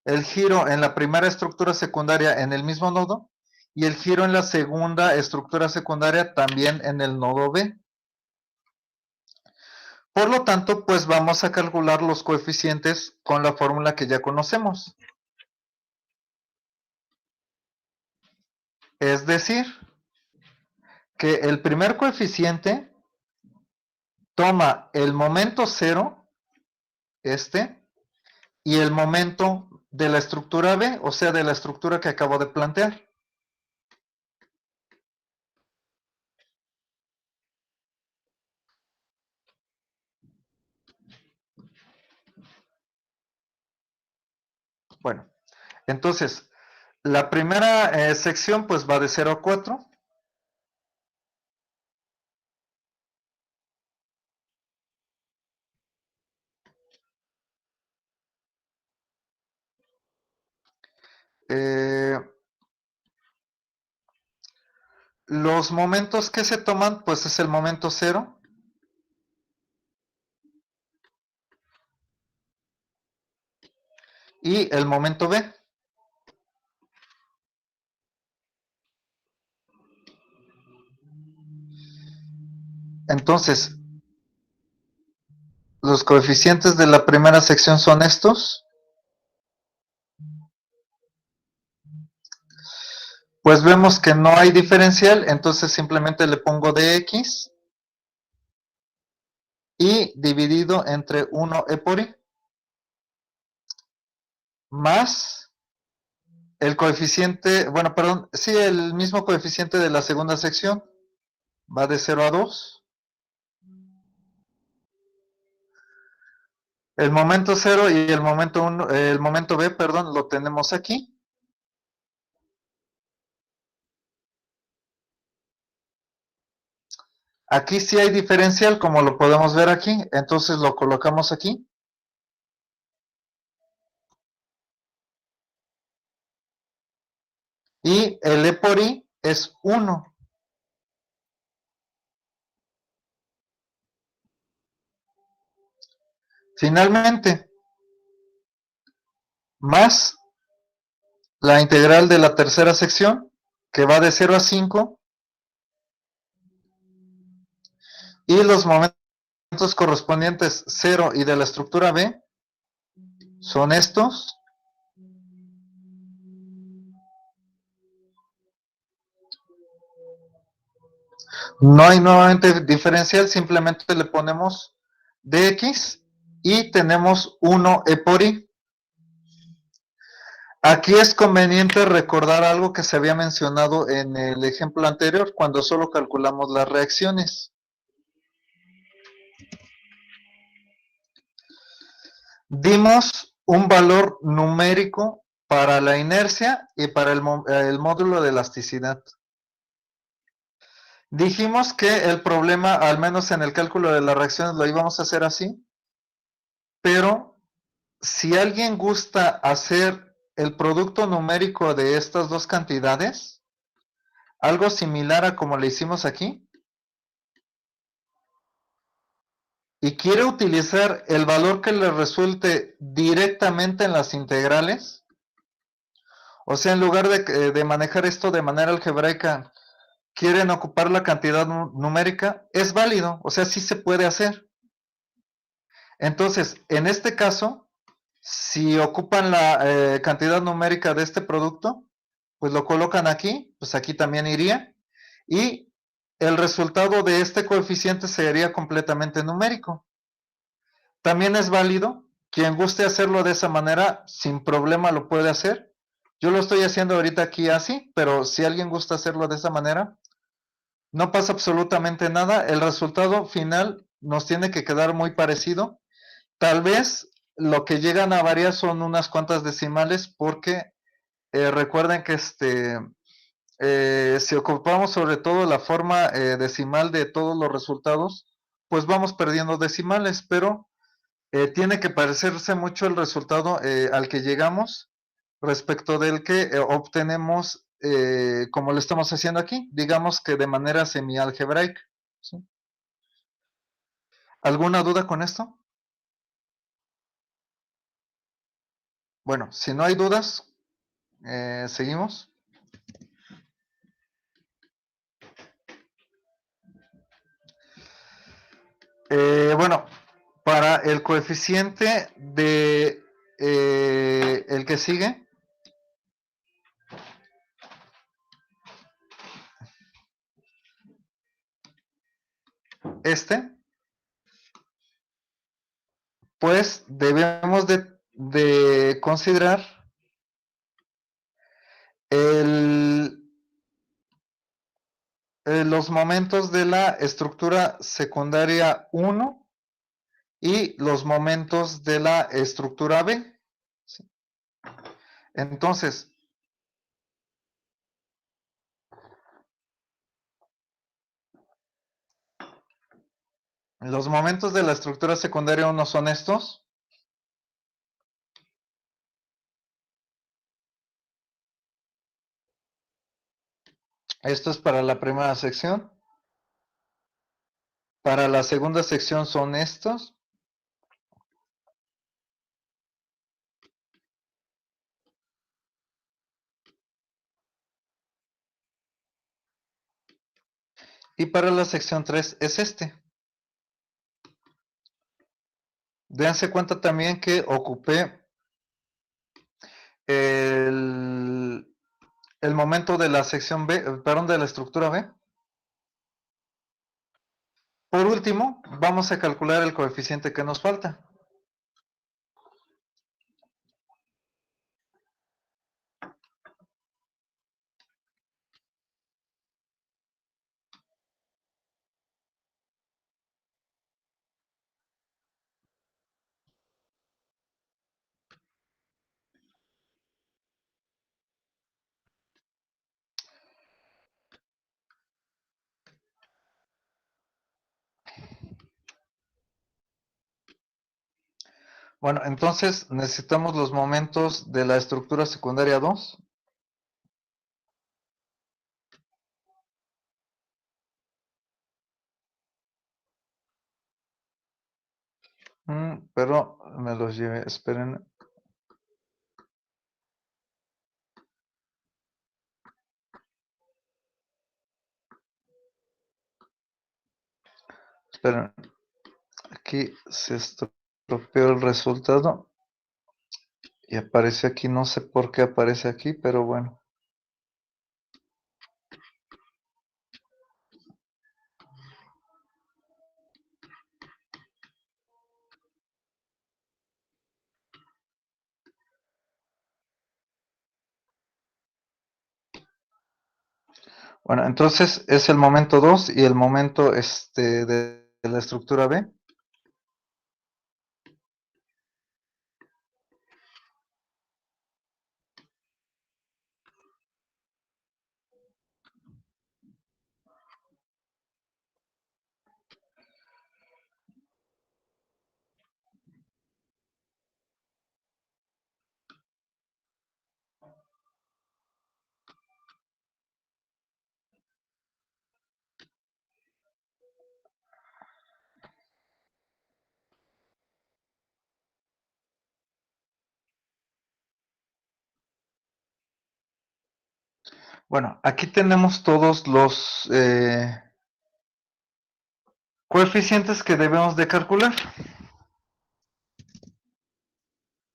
el giro en la primera estructura secundaria en el mismo nodo y el giro en la segunda estructura secundaria también en el nodo B. Por lo tanto, pues vamos a calcular los coeficientes con la fórmula que ya conocemos. Es decir, que el primer coeficiente toma el momento cero, y el momento de la estructura B, o sea, de la estructura que acabo de plantear. Bueno, entonces, la primera sección pues va de 0 a 4. Los momentos que se toman, pues es el momento 0. Y el momento B. Entonces, los coeficientes de la primera sección son estos. Pues vemos que no hay diferencial, entonces simplemente le pongo dx y dividido entre 1 e por i más el coeficiente, bueno, perdón, sí, el mismo coeficiente de la segunda sección va de 0 a 2. El momento 0 y el momento 1, el momento B, perdón, lo tenemos aquí. Aquí sí hay diferencial, como lo podemos ver aquí, entonces lo colocamos aquí. Y el E por I es 1. Finalmente, más la integral de la tercera sección, que va de 0 a 5, y los momentos correspondientes 0 y de la estructura B, son estos. No hay nuevamente diferencial, simplemente le ponemos dx y tenemos 1 e por i. Aquí es conveniente recordar algo que se había mencionado en el ejemplo anterior, cuando solo calculamos las reacciones. Dimos un valor numérico para la inercia y para el módulo de elasticidad. Dijimos que el problema, al menos en el cálculo de las reacciones, lo íbamos a hacer así, pero si alguien gusta hacer el producto numérico de estas dos cantidades, algo similar a como le hicimos aquí, y quiere utilizar el valor que le resulte directamente en las integrales, o sea, en lugar de manejar esto de manera algebraica, quieren ocupar la cantidad numérica, es válido, o sea, sí se puede hacer. Entonces, en este caso, si ocupan la cantidad numérica de este producto, pues lo colocan aquí, pues aquí también iría, y el resultado de este coeficiente sería completamente numérico. También es válido, quien guste hacerlo de esa manera, sin problema lo puede hacer. Yo lo estoy haciendo ahorita aquí así, pero si alguien gusta hacerlo de esa manera, no pasa absolutamente nada. El resultado final nos tiene que quedar muy parecido. Tal vez lo que llegan a variar son unas cuantas decimales, porque recuerden que si ocupamos sobre todo la forma decimal de todos los resultados, pues vamos perdiendo decimales, pero tiene que parecerse mucho el resultado al que llegamos respecto del que obtenemos como lo estamos haciendo aquí, digamos que de manera semi-algebraica. ¿Sí? ¿Alguna duda con esto? Bueno, si no hay dudas, seguimos. Bueno, para el coeficiente de el que sigue, pues debemos de considerar el, los momentos de la estructura secundaria 1 y los momentos de la estructura B. ¿Sí? Entonces, los momentos de la estructura secundaria 1 son estos. Esto es para la primera sección. Para la segunda sección son estos. Y para la sección 3 es este. Dense cuenta también que ocupé el momento de la sección B, perdón, de la estructura B. Por último, vamos a calcular el coeficiente que nos falta. Bueno, entonces necesitamos los momentos de la estructura secundaria 2. Pero me los llevé, esperen. Esperen, aquí se estropeó el resultado. Y aparece aquí, no sé por qué aparece aquí, pero bueno. Bueno, entonces es el momento 2 y el momento de la estructura B. Bueno, aquí tenemos todos los coeficientes que debemos de calcular.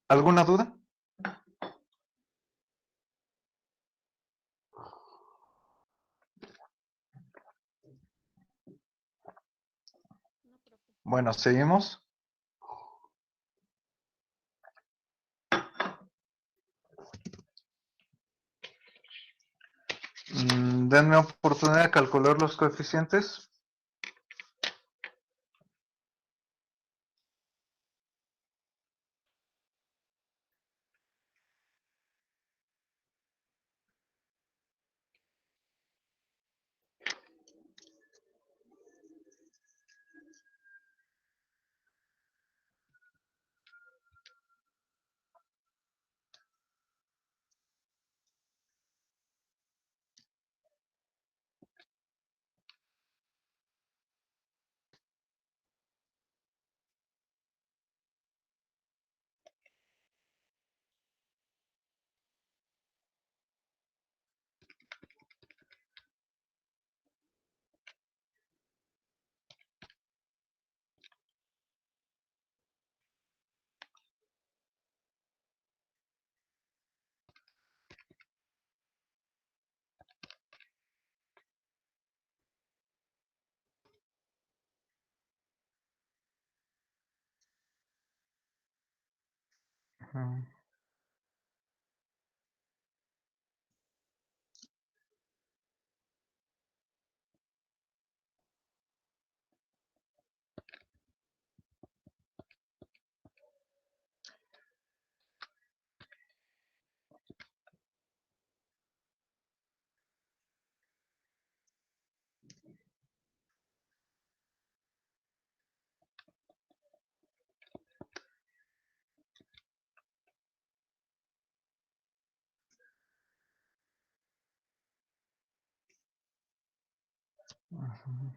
¿Alguna duda? Bueno, seguimos. Denme oportunidad de calcular los coeficientes. Ujú. Ujú.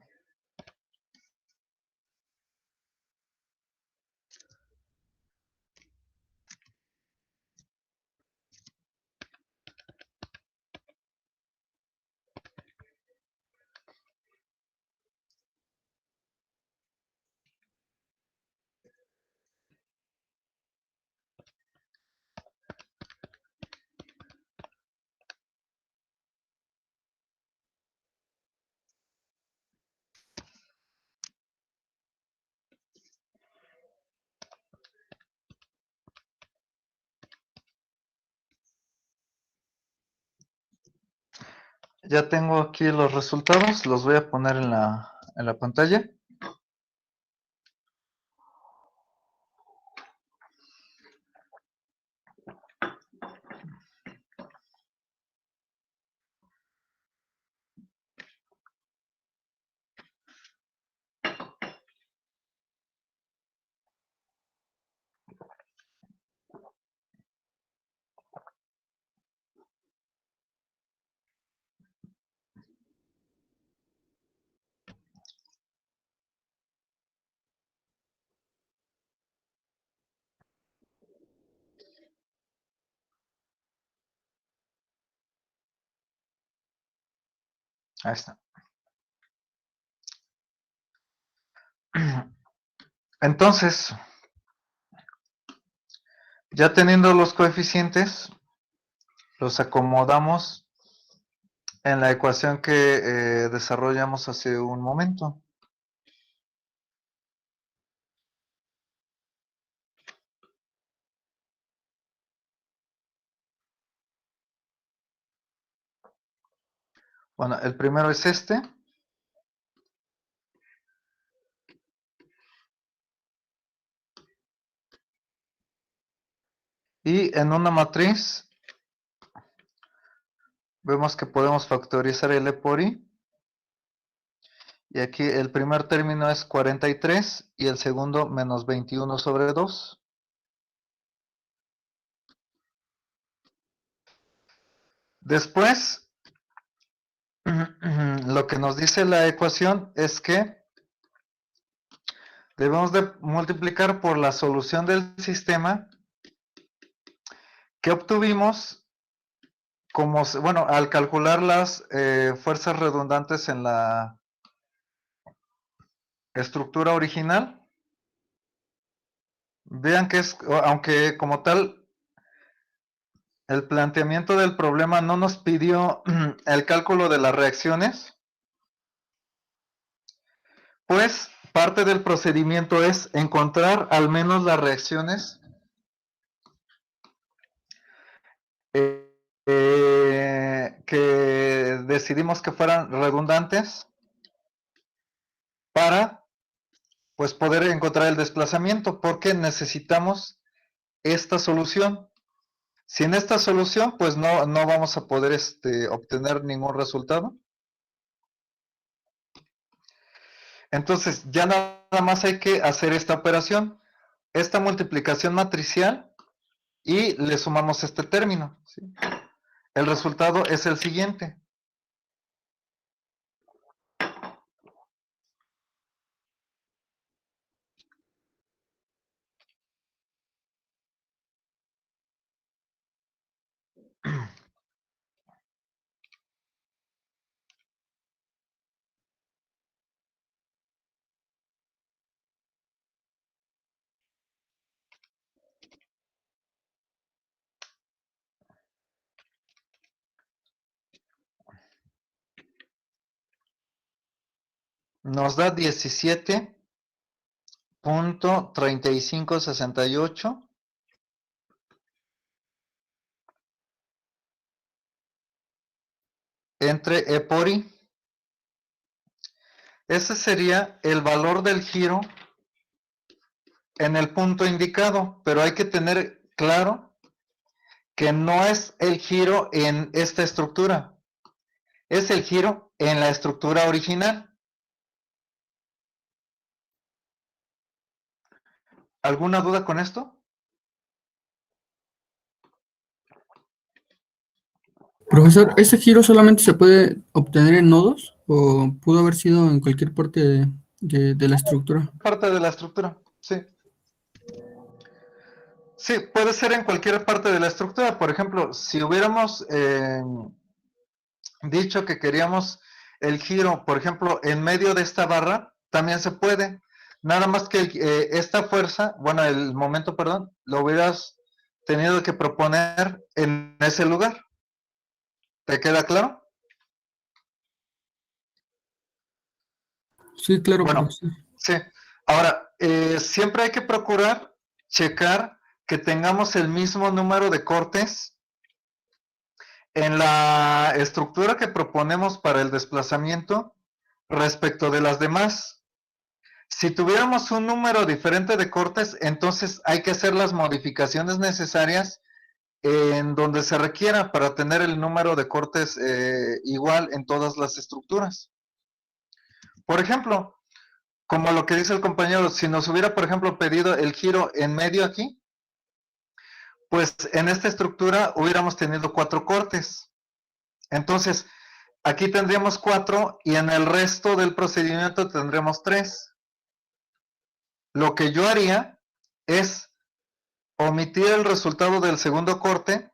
Ya tengo aquí los resultados, los voy a poner en la pantalla. Ahí está. Entonces, Ya teniendo los coeficientes, los acomodamos en la ecuación que desarrollamos hace un momento. Bueno, el primero es este. Y en una matriz vemos que podemos factorizar el E por I. Y aquí el primer término es 43 y el segundo menos 21 sobre 2. Después, lo que nos dice la ecuación es que debemos de multiplicar por la solución del sistema que obtuvimos como, bueno, al calcular las fuerzas redundantes en la estructura original. Vean que es, aunque como tal, el planteamiento del problema no nos pidió el cálculo de las reacciones, pues parte del procedimiento es encontrar al menos las reacciones que decidimos que fueran redundantes para pues poder encontrar el desplazamiento, porque necesitamos esta solución. Sin esta solución, pues no vamos a poder obtener ningún resultado. Entonces, ya nada más hay que hacer esta operación, esta multiplicación matricial, y le sumamos este término, ¿sí? El resultado es el siguiente. Nos da 17.3568 entre E por I. Ese sería el valor del giro en el punto indicado, pero hay que tener claro que no es el giro en esta estructura, es el giro en la estructura original. ¿Alguna duda con esto? Profesor, ¿ese giro solamente se puede obtener en nodos o pudo haber sido en cualquier parte de la estructura? Parte de la estructura, sí. Sí, puede ser en cualquier parte de la estructura. Por ejemplo, si hubiéramos dicho que queríamos el giro, por ejemplo, en medio de esta barra, también se puede. Nada más que esta fuerza, bueno, el momento, perdón, lo hubieras tenido que proponer en ese lugar. ¿Te queda claro? Sí, claro, Bueno, profesor. sí. Ahora, siempre hay que procurar checar que tengamos el mismo número de cortes en la estructura que proponemos para el desplazamiento respecto de las demás. Si tuviéramos un número diferente de cortes, entonces hay que hacer las modificaciones necesarias en donde se requiera para tener el número de cortes igual en todas las estructuras. Por ejemplo, como lo que dice el compañero, si nos hubiera, por ejemplo, pedido el giro en medio aquí, pues en esta estructura hubiéramos tenido 4 cortes. Entonces, aquí tendríamos 4 y en el resto del procedimiento tendremos 3. Lo que yo haría es omitir el resultado del segundo corte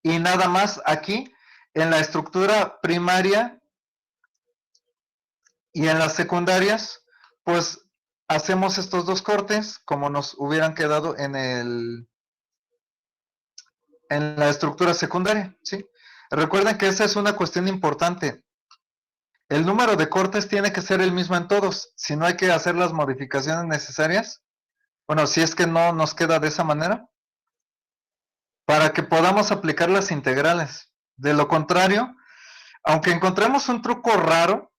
y nada más aquí en la estructura primaria y en las secundarias, pues hacemos estos 2 cortes como nos hubieran quedado en el en la estructura secundaria, ¿sí? Recuerden que esa es una cuestión importante. El número de cortes tiene que ser el mismo en todos, si no hay que hacer las modificaciones necesarias. Bueno, si es que no nos queda de esa manera, para que podamos aplicar las integrales. De lo contrario, aunque encontremos un truco raro,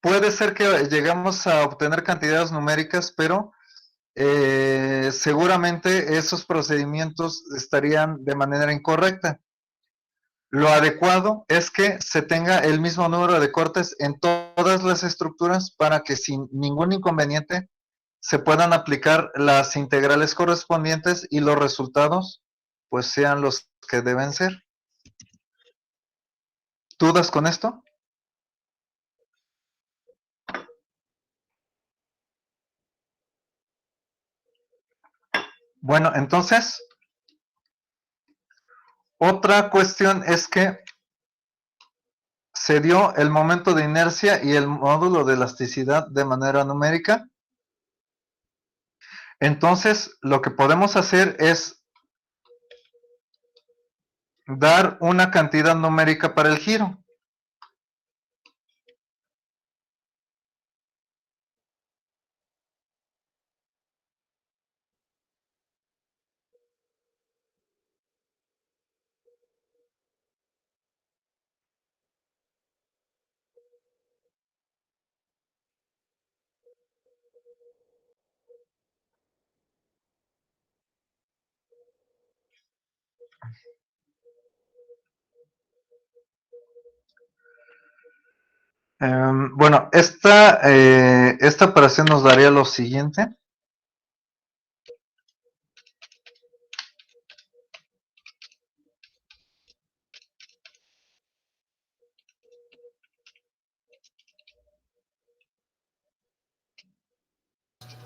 puede ser que lleguemos a obtener cantidades numéricas, pero seguramente esos procedimientos estarían de manera incorrecta. Lo adecuado es que se tenga el mismo número de cortes en todas las estructuras para que sin ningún inconveniente se puedan aplicar las integrales correspondientes y los resultados pues sean los que deben ser. ¿Dudas con esto? Bueno, entonces, otra cuestión es que se dio el momento de inercia y el módulo de elasticidad de manera numérica. Entonces, lo que podemos hacer es dar una cantidad numérica para el giro. Bueno, esta operación nos daría lo siguiente.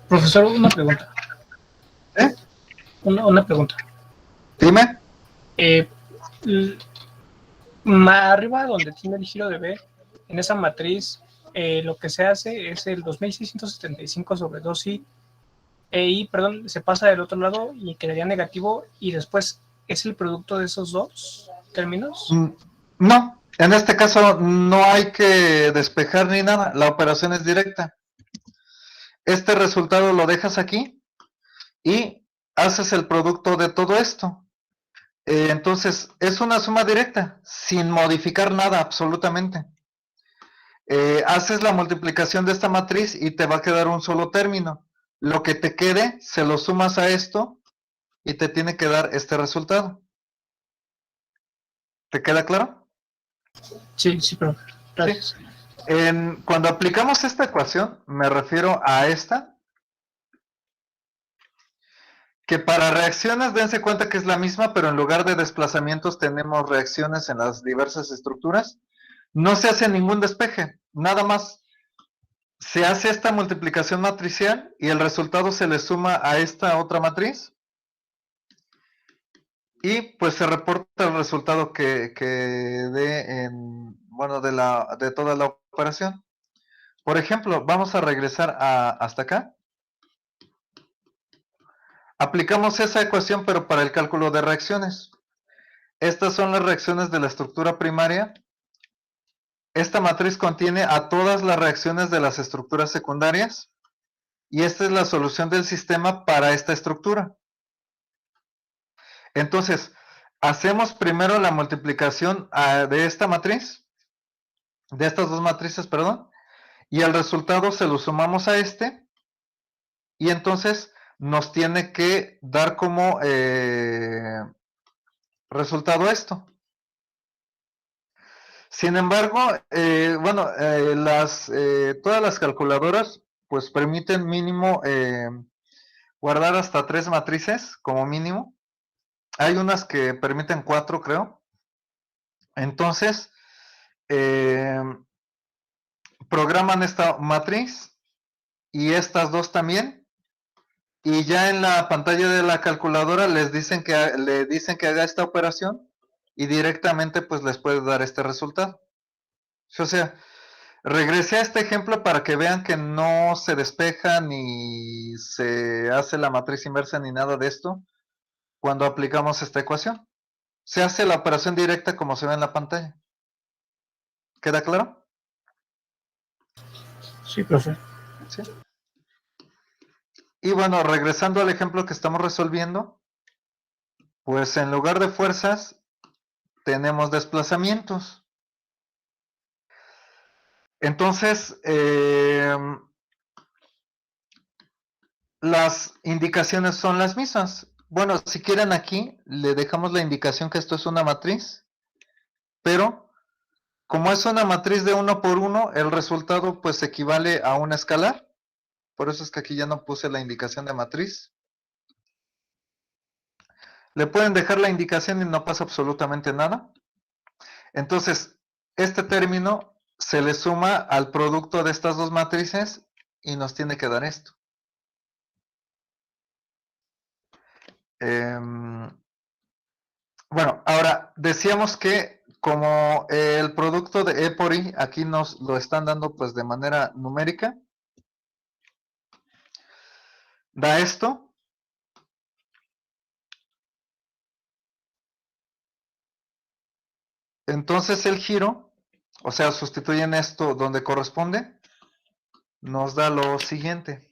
Profesor, una pregunta. ¿Eh? Una pregunta. Dime. Arriba donde tiene el giro de B, en esa matriz, lo que se hace es el 2675 sobre 2i, perdón, se pasa del otro lado y quedaría negativo, y después es el producto de esos dos términos. No, en este caso no hay que despejar ni nada, la operación es directa. Este resultado lo dejas aquí y haces el producto de todo esto. Entonces, es una suma directa, sin modificar nada absolutamente. Haces la multiplicación de esta matriz y te va a quedar un solo término. Lo que te quede, se lo sumas a esto y te tiene que dar este resultado. ¿Te queda claro? Sí, pero gracias. Sí. Cuando aplicamos esta ecuación, me refiero a esta, que para reacciones dense cuenta que es la misma, pero en lugar de desplazamientos tenemos reacciones en las diversas estructuras. No se hace ningún despeje, nada más se hace esta multiplicación matricial y el resultado se le suma a esta otra matriz y pues se reporta el resultado que dé bueno, de toda la operación. Por ejemplo, vamos a regresar hasta acá. Aplicamos esa ecuación, pero para el cálculo de reacciones. Estas son las reacciones de la estructura primaria. Esta matriz contiene a todas las reacciones de las estructuras secundarias. Y esta es la solución del sistema para esta estructura. Entonces, hacemos primero la multiplicación de esta matriz, de estas dos matrices, perdón, y el resultado se lo sumamos a este, y entonces nos tiene que dar como resultado esto. Sin embargo, bueno, todas las calculadoras pues permiten mínimo guardar hasta 3 matrices como mínimo. Hay unas que permiten 4, creo. Entonces, programan esta matriz y estas dos también. Y ya en la pantalla de la calculadora le dicen que haga esta operación y directamente pues les puede dar este resultado. O sea, regresé a este ejemplo para que vean que no se despeja ni se hace la matriz inversa ni nada de esto cuando aplicamos esta ecuación. Se hace la operación directa como se ve en la pantalla. ¿Queda claro? Sí, profe. ¿Sí? Y bueno, regresando al ejemplo que estamos resolviendo, pues en lugar de fuerzas tenemos desplazamientos. Entonces, las indicaciones son las mismas. Bueno, si quieren aquí, le dejamos la indicación que esto es una matriz, pero como es una matriz de 1 por 1, el resultado pues equivale a un escalar. Por eso es que aquí ya no puse la indicación de matriz. Le pueden dejar la indicación y no pasa absolutamente nada. Entonces, este término se le suma al producto de estas dos matrices y nos tiene que dar esto. Bueno, ahora decíamos que como el producto de E por I aquí nos lo están dando pues de manera numérica, da esto. Entonces el giro, o sea, sustituyen esto donde corresponde, nos da lo siguiente.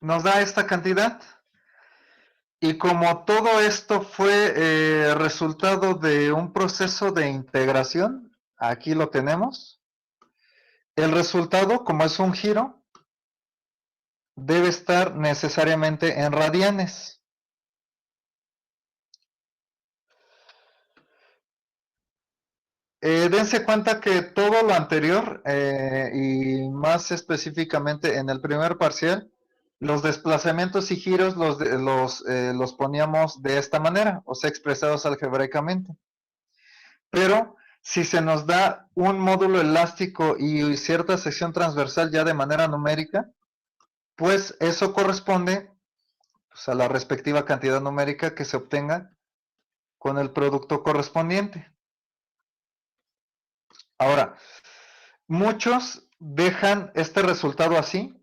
Nos da esta cantidad. Y como todo esto fue resultado de un proceso de integración, aquí lo tenemos. El resultado, como es un giro, debe estar necesariamente en radianes. Dense cuenta que todo lo anterior, y más específicamente en el primer parcial, los desplazamientos y giros los poníamos de esta manera, o sea, expresados algebraicamente. Pero si se nos da un módulo elástico y cierta sección transversal ya de manera numérica, pues eso corresponde pues, a la respectiva cantidad numérica que se obtenga con el producto correspondiente. Ahora, muchos dejan este resultado así,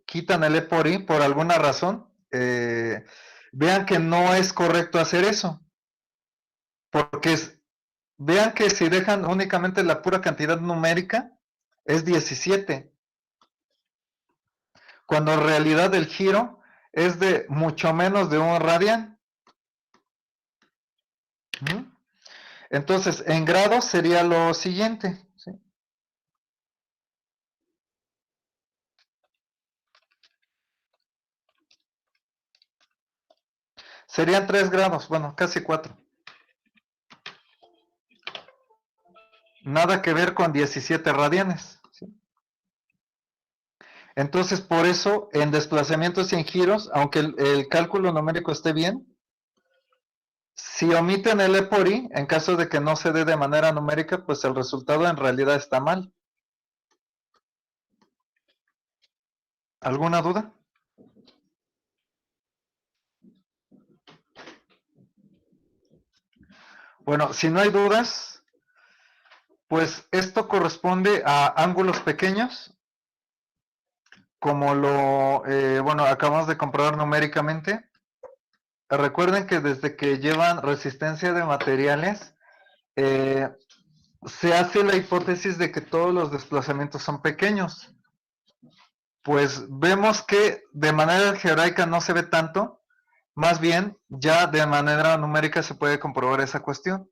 quitan el E por I por alguna razón. Vean que no es correcto hacer eso, porque vean que si dejan únicamente la pura cantidad numérica, es 17, cuando en realidad el giro es de mucho menos de un radian. Entonces, en grados sería lo siguiente. ¿Sí? Serían 3 grados, bueno, casi 4. Nada que ver con 17 radianes. ¿Sí? Entonces, por eso, en desplazamientos y en giros, aunque el cálculo numérico esté bien, si omiten el E por I, en caso de que no se dé de manera numérica, pues el resultado en realidad está mal. ¿Alguna duda? Bueno, si no hay dudas, pues esto corresponde a ángulos pequeños, como bueno, acabamos de comprobar numéricamente. Recuerden que desde que llevan resistencia de materiales, se hace la hipótesis de que todos los desplazamientos son pequeños. Pues vemos que de manera algebraica no se ve tanto, más bien ya de manera numérica se puede comprobar esa cuestión.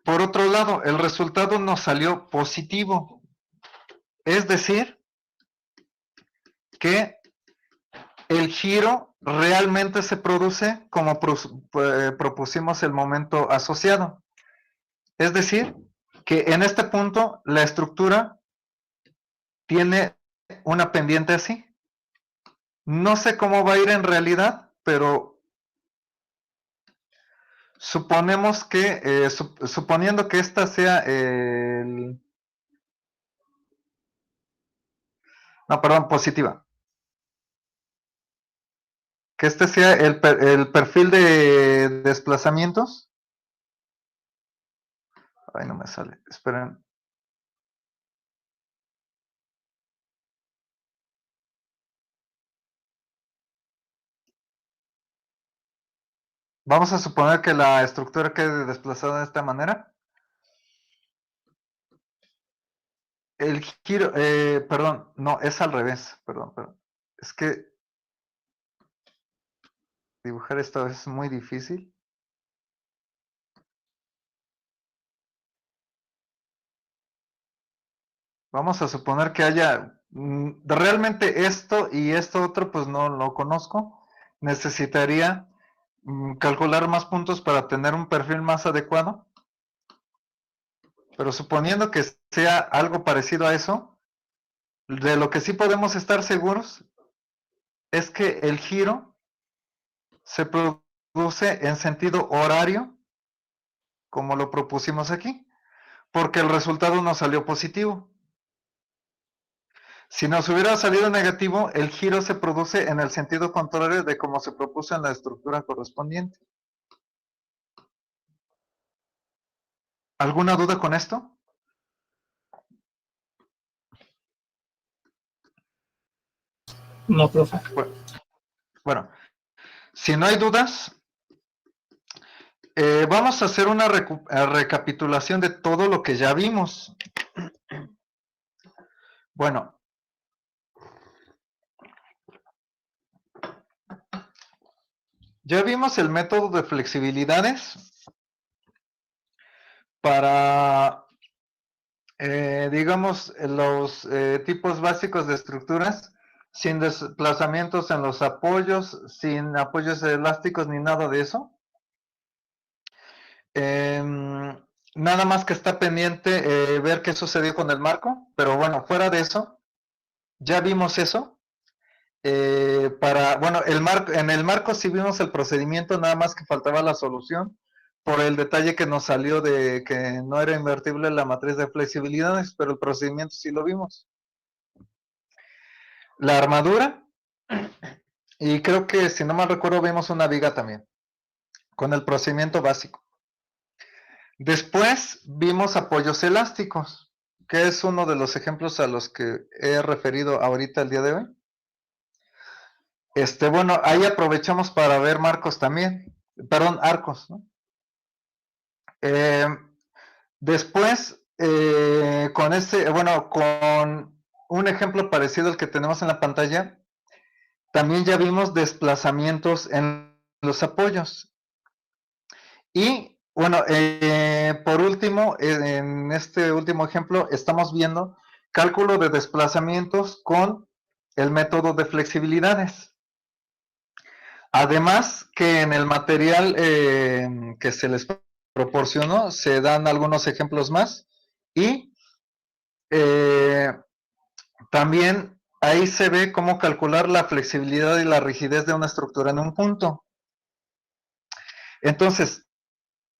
Por otro lado, el resultado nos salió positivo, es decir, que el giro realmente se produce como propusimos el momento asociado. Es decir, que en este punto la estructura tiene una pendiente así. No sé cómo va a ir en realidad, pero suponemos que, suponiendo que esta sea no, perdón, positiva. que este sea el perfil de desplazamientos. Ay, no me sale. Esperen. Vamos a suponer que la estructura quede desplazada de esta manera. El giro, perdón, no, es al revés, perdón. Es que dibujar esto es muy difícil. Vamos a suponer que haya, realmente esto y esto otro, pues no lo conozco. Necesitaría calcular más puntos para tener un perfil más adecuado. Pero suponiendo que sea algo parecido a eso, de lo que sí podemos estar seguros es que el giro se produce en sentido horario, como lo propusimos aquí, porque el resultado nos salió positivo. Si nos hubiera salido negativo, el giro se produce en el sentido contrario de como se propuso en la estructura correspondiente. ¿Alguna duda con esto? No, profe. Bueno, si no hay dudas, vamos a hacer una recapitulación de todo lo que ya vimos. Bueno, ya vimos el método de flexibilidades para, digamos, los tipos básicos de estructuras, sin desplazamientos en los apoyos, sin apoyos elásticos ni nada de eso. Nada más que está pendiente ver qué sucedió con el marco, pero bueno, fuera de eso, ya vimos eso. Bueno, en el marco sí vimos el procedimiento, nada más que faltaba la solución por el detalle que nos salió de que no era invertible la matriz de flexibilidades, pero el procedimiento sí lo vimos. La armadura, y creo que si no mal recuerdo vimos una viga también, con el procedimiento básico. Después vimos apoyos elásticos, que es uno de los ejemplos a los que he referido ahorita el día de hoy. Bueno, ahí aprovechamos para ver marcos también, perdón, arcos, ¿no? Después, con un ejemplo parecido al que tenemos en la pantalla, también ya vimos desplazamientos en los apoyos. Y bueno, por último, en este último ejemplo, estamos viendo cálculo de desplazamientos con el método de flexibilidades. Además que en el material que se les proporcionó se dan algunos ejemplos más y también ahí se ve cómo calcular la flexibilidad y la rigidez de una estructura en un punto. Entonces,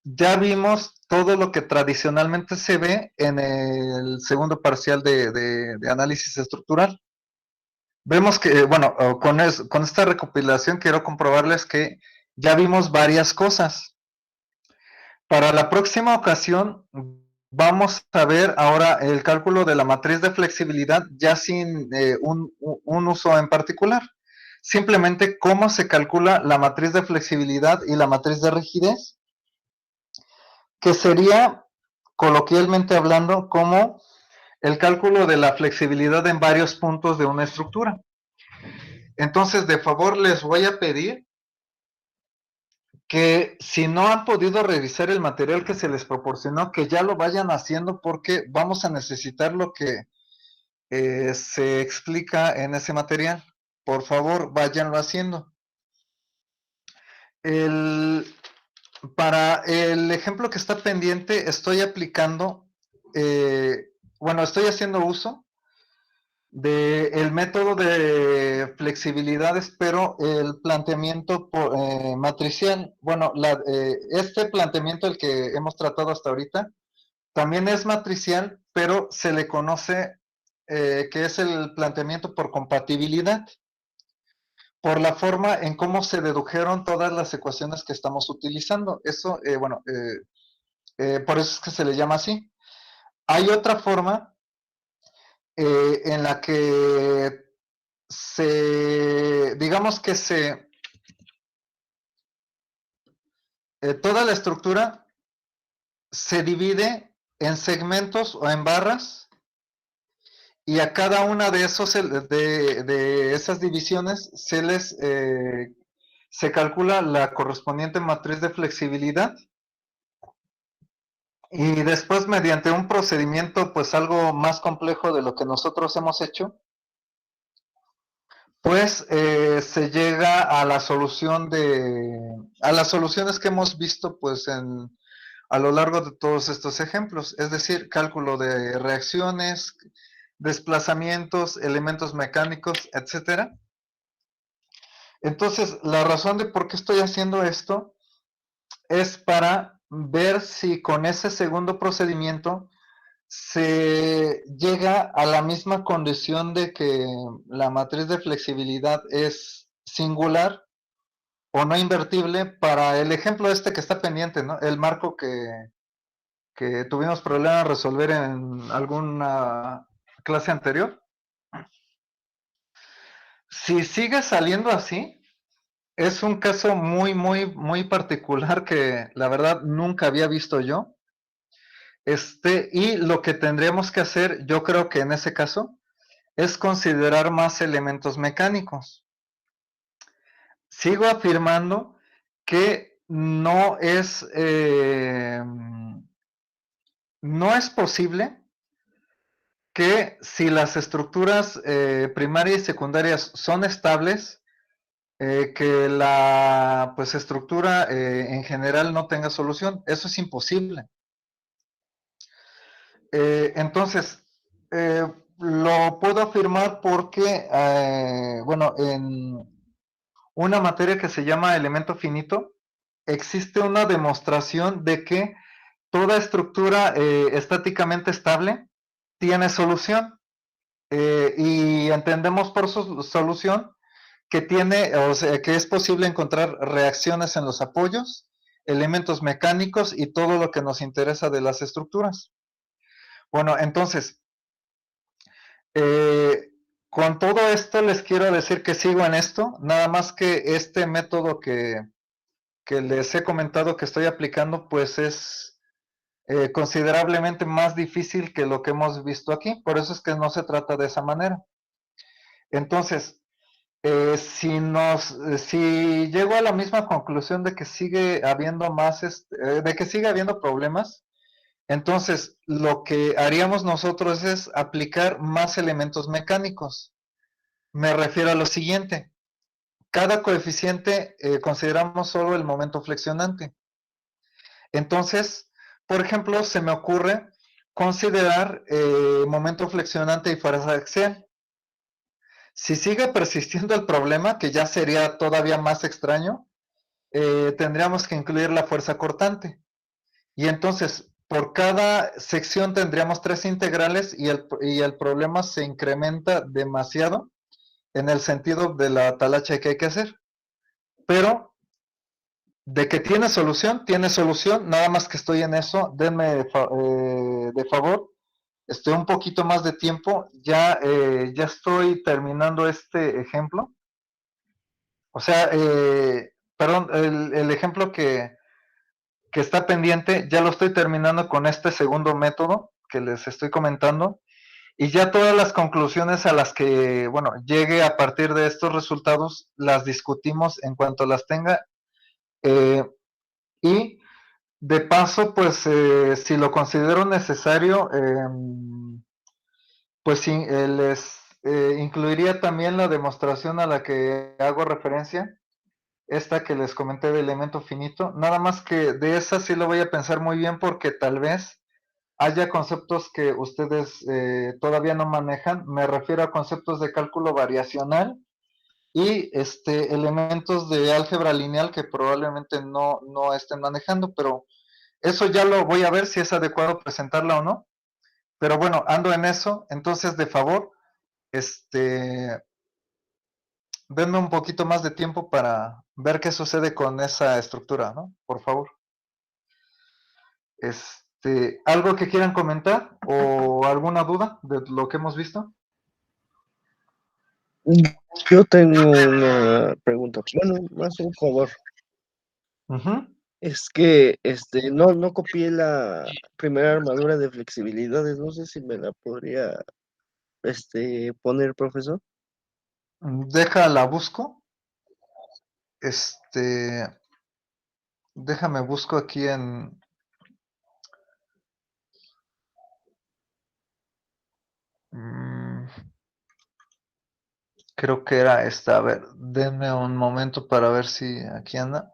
ya vimos todo lo que tradicionalmente se ve en el segundo parcial de análisis estructural. Vemos que, bueno, con esta recopilación quiero comprobarles que ya vimos varias cosas. Para la próxima ocasión vamos a ver ahora el cálculo de la matriz de flexibilidad ya sin un uso en particular. Simplemente cómo se calcula la matriz de flexibilidad y la matriz de rigidez, que sería, coloquialmente hablando, como el cálculo de la flexibilidad en varios puntos de una estructura. Entonces, de favor, les voy a pedir que si no han podido revisar el material que se les proporcionó, que ya lo vayan haciendo porque vamos a necesitar lo que se explica en ese material. Por favor, váyanlo haciendo. Para el ejemplo que está pendiente, estoy aplicando, estoy haciendo uso del método de flexibilidades, pero el planteamiento matricial, bueno, este planteamiento, el que hemos tratado hasta ahorita, también es matricial, pero se le conoce que es el planteamiento por compatibilidad. por la forma en cómo se dedujeron todas las ecuaciones que estamos utilizando. Eso, por eso es que se le llama así. Hay otra forma en la que digamos que toda la estructura se divide en segmentos o en barras, y a cada una de esas divisiones se calcula la correspondiente matriz de flexibilidad, y después, mediante un procedimiento pues algo más complejo de lo que nosotros hemos hecho, pues se llega a la solución a las soluciones que hemos visto pues a lo largo de todos estos ejemplos, es decir, cálculo de reacciones, desplazamientos, elementos mecánicos, etcétera. Entonces, la razón de por qué estoy haciendo esto es para ver si con ese segundo procedimiento se llega a la misma condición de que la matriz de flexibilidad es singular o no invertible para el ejemplo este que está pendiente, ¿no? El marco que tuvimos problema de resolver en alguna clase anterior. Si sigue saliendo así, es un caso muy, muy, muy particular que la verdad nunca había visto yo. Y lo que tendríamos que hacer, yo creo que en ese caso, es considerar más elementos mecánicos. Sigo afirmando que no es posible que si las estructuras primarias y secundarias son estables, que la pues, estructura en general no tenga solución. Eso es imposible. Entonces, lo puedo afirmar porque, bueno, en una materia que se llama elemento finito, existe una demostración de que toda estructura estáticamente estable tiene solución. Y entendemos por su solución que que es posible encontrar reacciones en los apoyos, elementos mecánicos y todo lo que nos interesa de las estructuras. Bueno, entonces, con todo esto les quiero decir que sigo en esto, nada más que este método que les he comentado que estoy aplicando, pues es considerablemente más difícil que lo que hemos visto aquí, por eso es que no se trata de esa manera. Entonces, si llego a la misma conclusión de que sigue habiendo de que sigue habiendo problemas, entonces lo que haríamos nosotros es aplicar más elementos mecánicos. Me refiero a lo siguiente: cada coeficiente consideramos solo el momento flexionante. Entonces, por ejemplo, se me ocurre considerar momento flexionante y fuerza axial. Si sigue persistiendo el problema, que ya sería todavía más extraño, tendríamos que incluir la fuerza cortante. Y entonces, por cada sección tendríamos 3 integrales y el problema se incrementa demasiado en el sentido de la talacha que hay que hacer. Pero, de que tiene solución, nada más que estoy en eso. Denme de favor un poquito más de tiempo, ya estoy terminando este ejemplo. O sea, perdón, el ejemplo que está pendiente, ya lo estoy terminando con este segundo método que les estoy comentando, y ya todas las conclusiones a las que, bueno, llegue a partir de estos resultados, las discutimos en cuanto las tenga, y de paso, pues, si lo considero necesario, pues sí, les incluiría también la demostración a la que hago referencia, esta que les comenté de elemento finito, nada más que de esa sí lo voy a pensar muy bien porque tal vez haya conceptos que ustedes todavía no manejan. Me refiero a conceptos de cálculo variacional y elementos de álgebra lineal que probablemente no estén manejando, pero eso ya lo voy a ver si es adecuado presentarla o no. Pero bueno, ando en eso, entonces de favor, denme un poquito más de tiempo para ver qué sucede con esa estructura, ¿no? Por favor. ¿Algo que quieran comentar o alguna duda de lo que hemos visto? Yo tengo una pregunta. Bueno, más un favor. Ujú. Es que no copié la primera armadura de flexibilidades. No sé si me la podría poner, profesor. Déjala busco. Déjame busco aquí en... Creo que era esta. A ver, denme un momento para ver si aquí anda.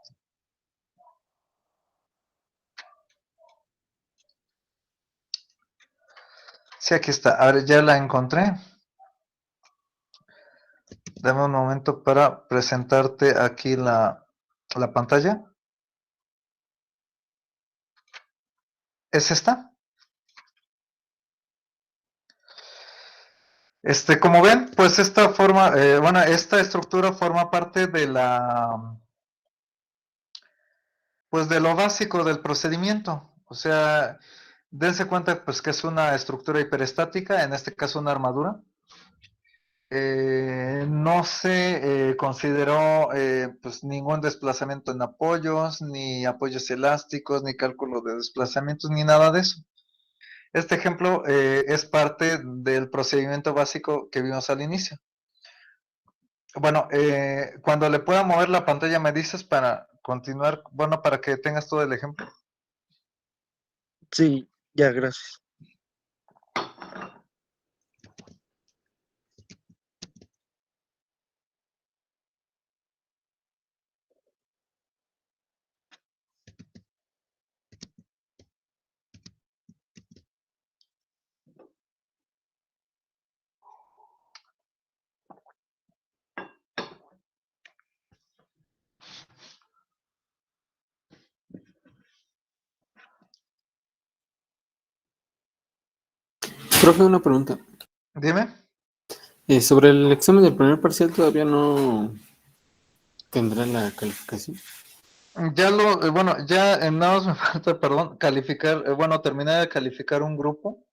Sí, aquí está. A ver, ya la encontré. Dame un momento para presentarte aquí la pantalla. ¿Es esta? Como ven, pues esta forma, bueno, esta estructura forma parte de pues de lo básico del procedimiento. O sea, dense cuenta pues que es una estructura hiperestática, en este caso una armadura. No se consideró pues ningún desplazamiento en apoyos, ni apoyos elásticos, ni cálculo de desplazamientos, ni nada de eso. Este ejemplo es parte del procedimiento básico que vimos al inicio. Bueno, cuando le pueda mover la pantalla me dices para continuar, bueno, para que tengas todo el ejemplo. Sí, ya, gracias. Profe, una pregunta. Dime. Sobre el examen del primer parcial todavía no tendrá la calificación. Ya bueno, ya nada más me falta, perdón, calificar, bueno, terminar de calificar un grupo.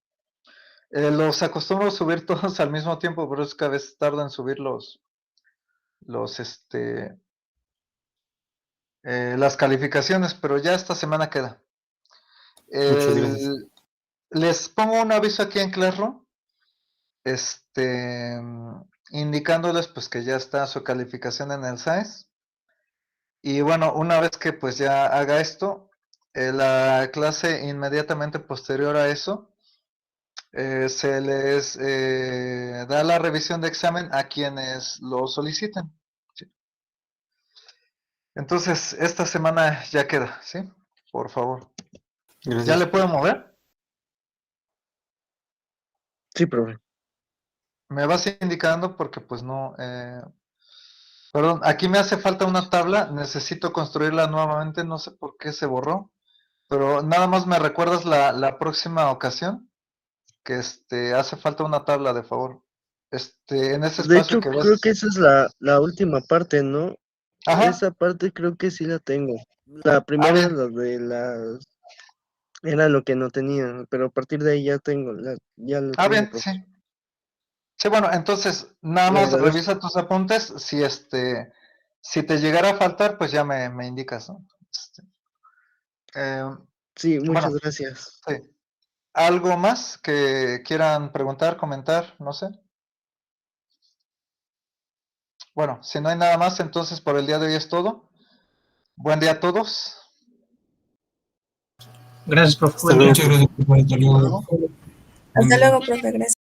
Los acostumbro a subir todos al mismo tiempo, pero es que a veces tardo en subir las calificaciones, pero ya esta semana queda. Muchas gracias. Les pongo un aviso aquí en Classroom, indicándoles pues que ya está su calificación en el SAES. Y bueno, una vez que pues ya haga esto, la clase inmediatamente posterior a eso, se les da la revisión de examen a quienes lo soliciten. ¿Sí? Entonces, esta semana ya queda, ¿sí? Por favor. Gracias. ¿Ya le puedo mover? Sí, profe. Me vas indicando porque pues no... perdón, aquí me hace falta una tabla, necesito construirla nuevamente, no sé por qué se borró, pero nada más me recuerdas la próxima ocasión que hace falta una tabla, de favor. En ese De espacio hecho, que creo que ves. esa es la última parte, ¿no? Ajá. Esa parte creo que sí la tengo. La primera, Bien. la de las... Era lo que no tenía, pero a partir de ahí ya tengo, ya lo tengo, Bien, sí. profesor. Sí, bueno, entonces nada Le más agradezco. revisa tus apuntes. Si te llegara a faltar, pues ya me indicas, ¿no? Eh, Sí, muchas bueno, gracias. sí. ¿Algo más que quieran preguntar, comentar? No sé. Bueno, si no hay nada más, entonces por el día de hoy es todo. Buen día a todos. Gracias, profe. Hasta Buen luego. día. Muchas gracias, profe. Hasta Hasta luego. luego. Hasta luego, profe. Gracias.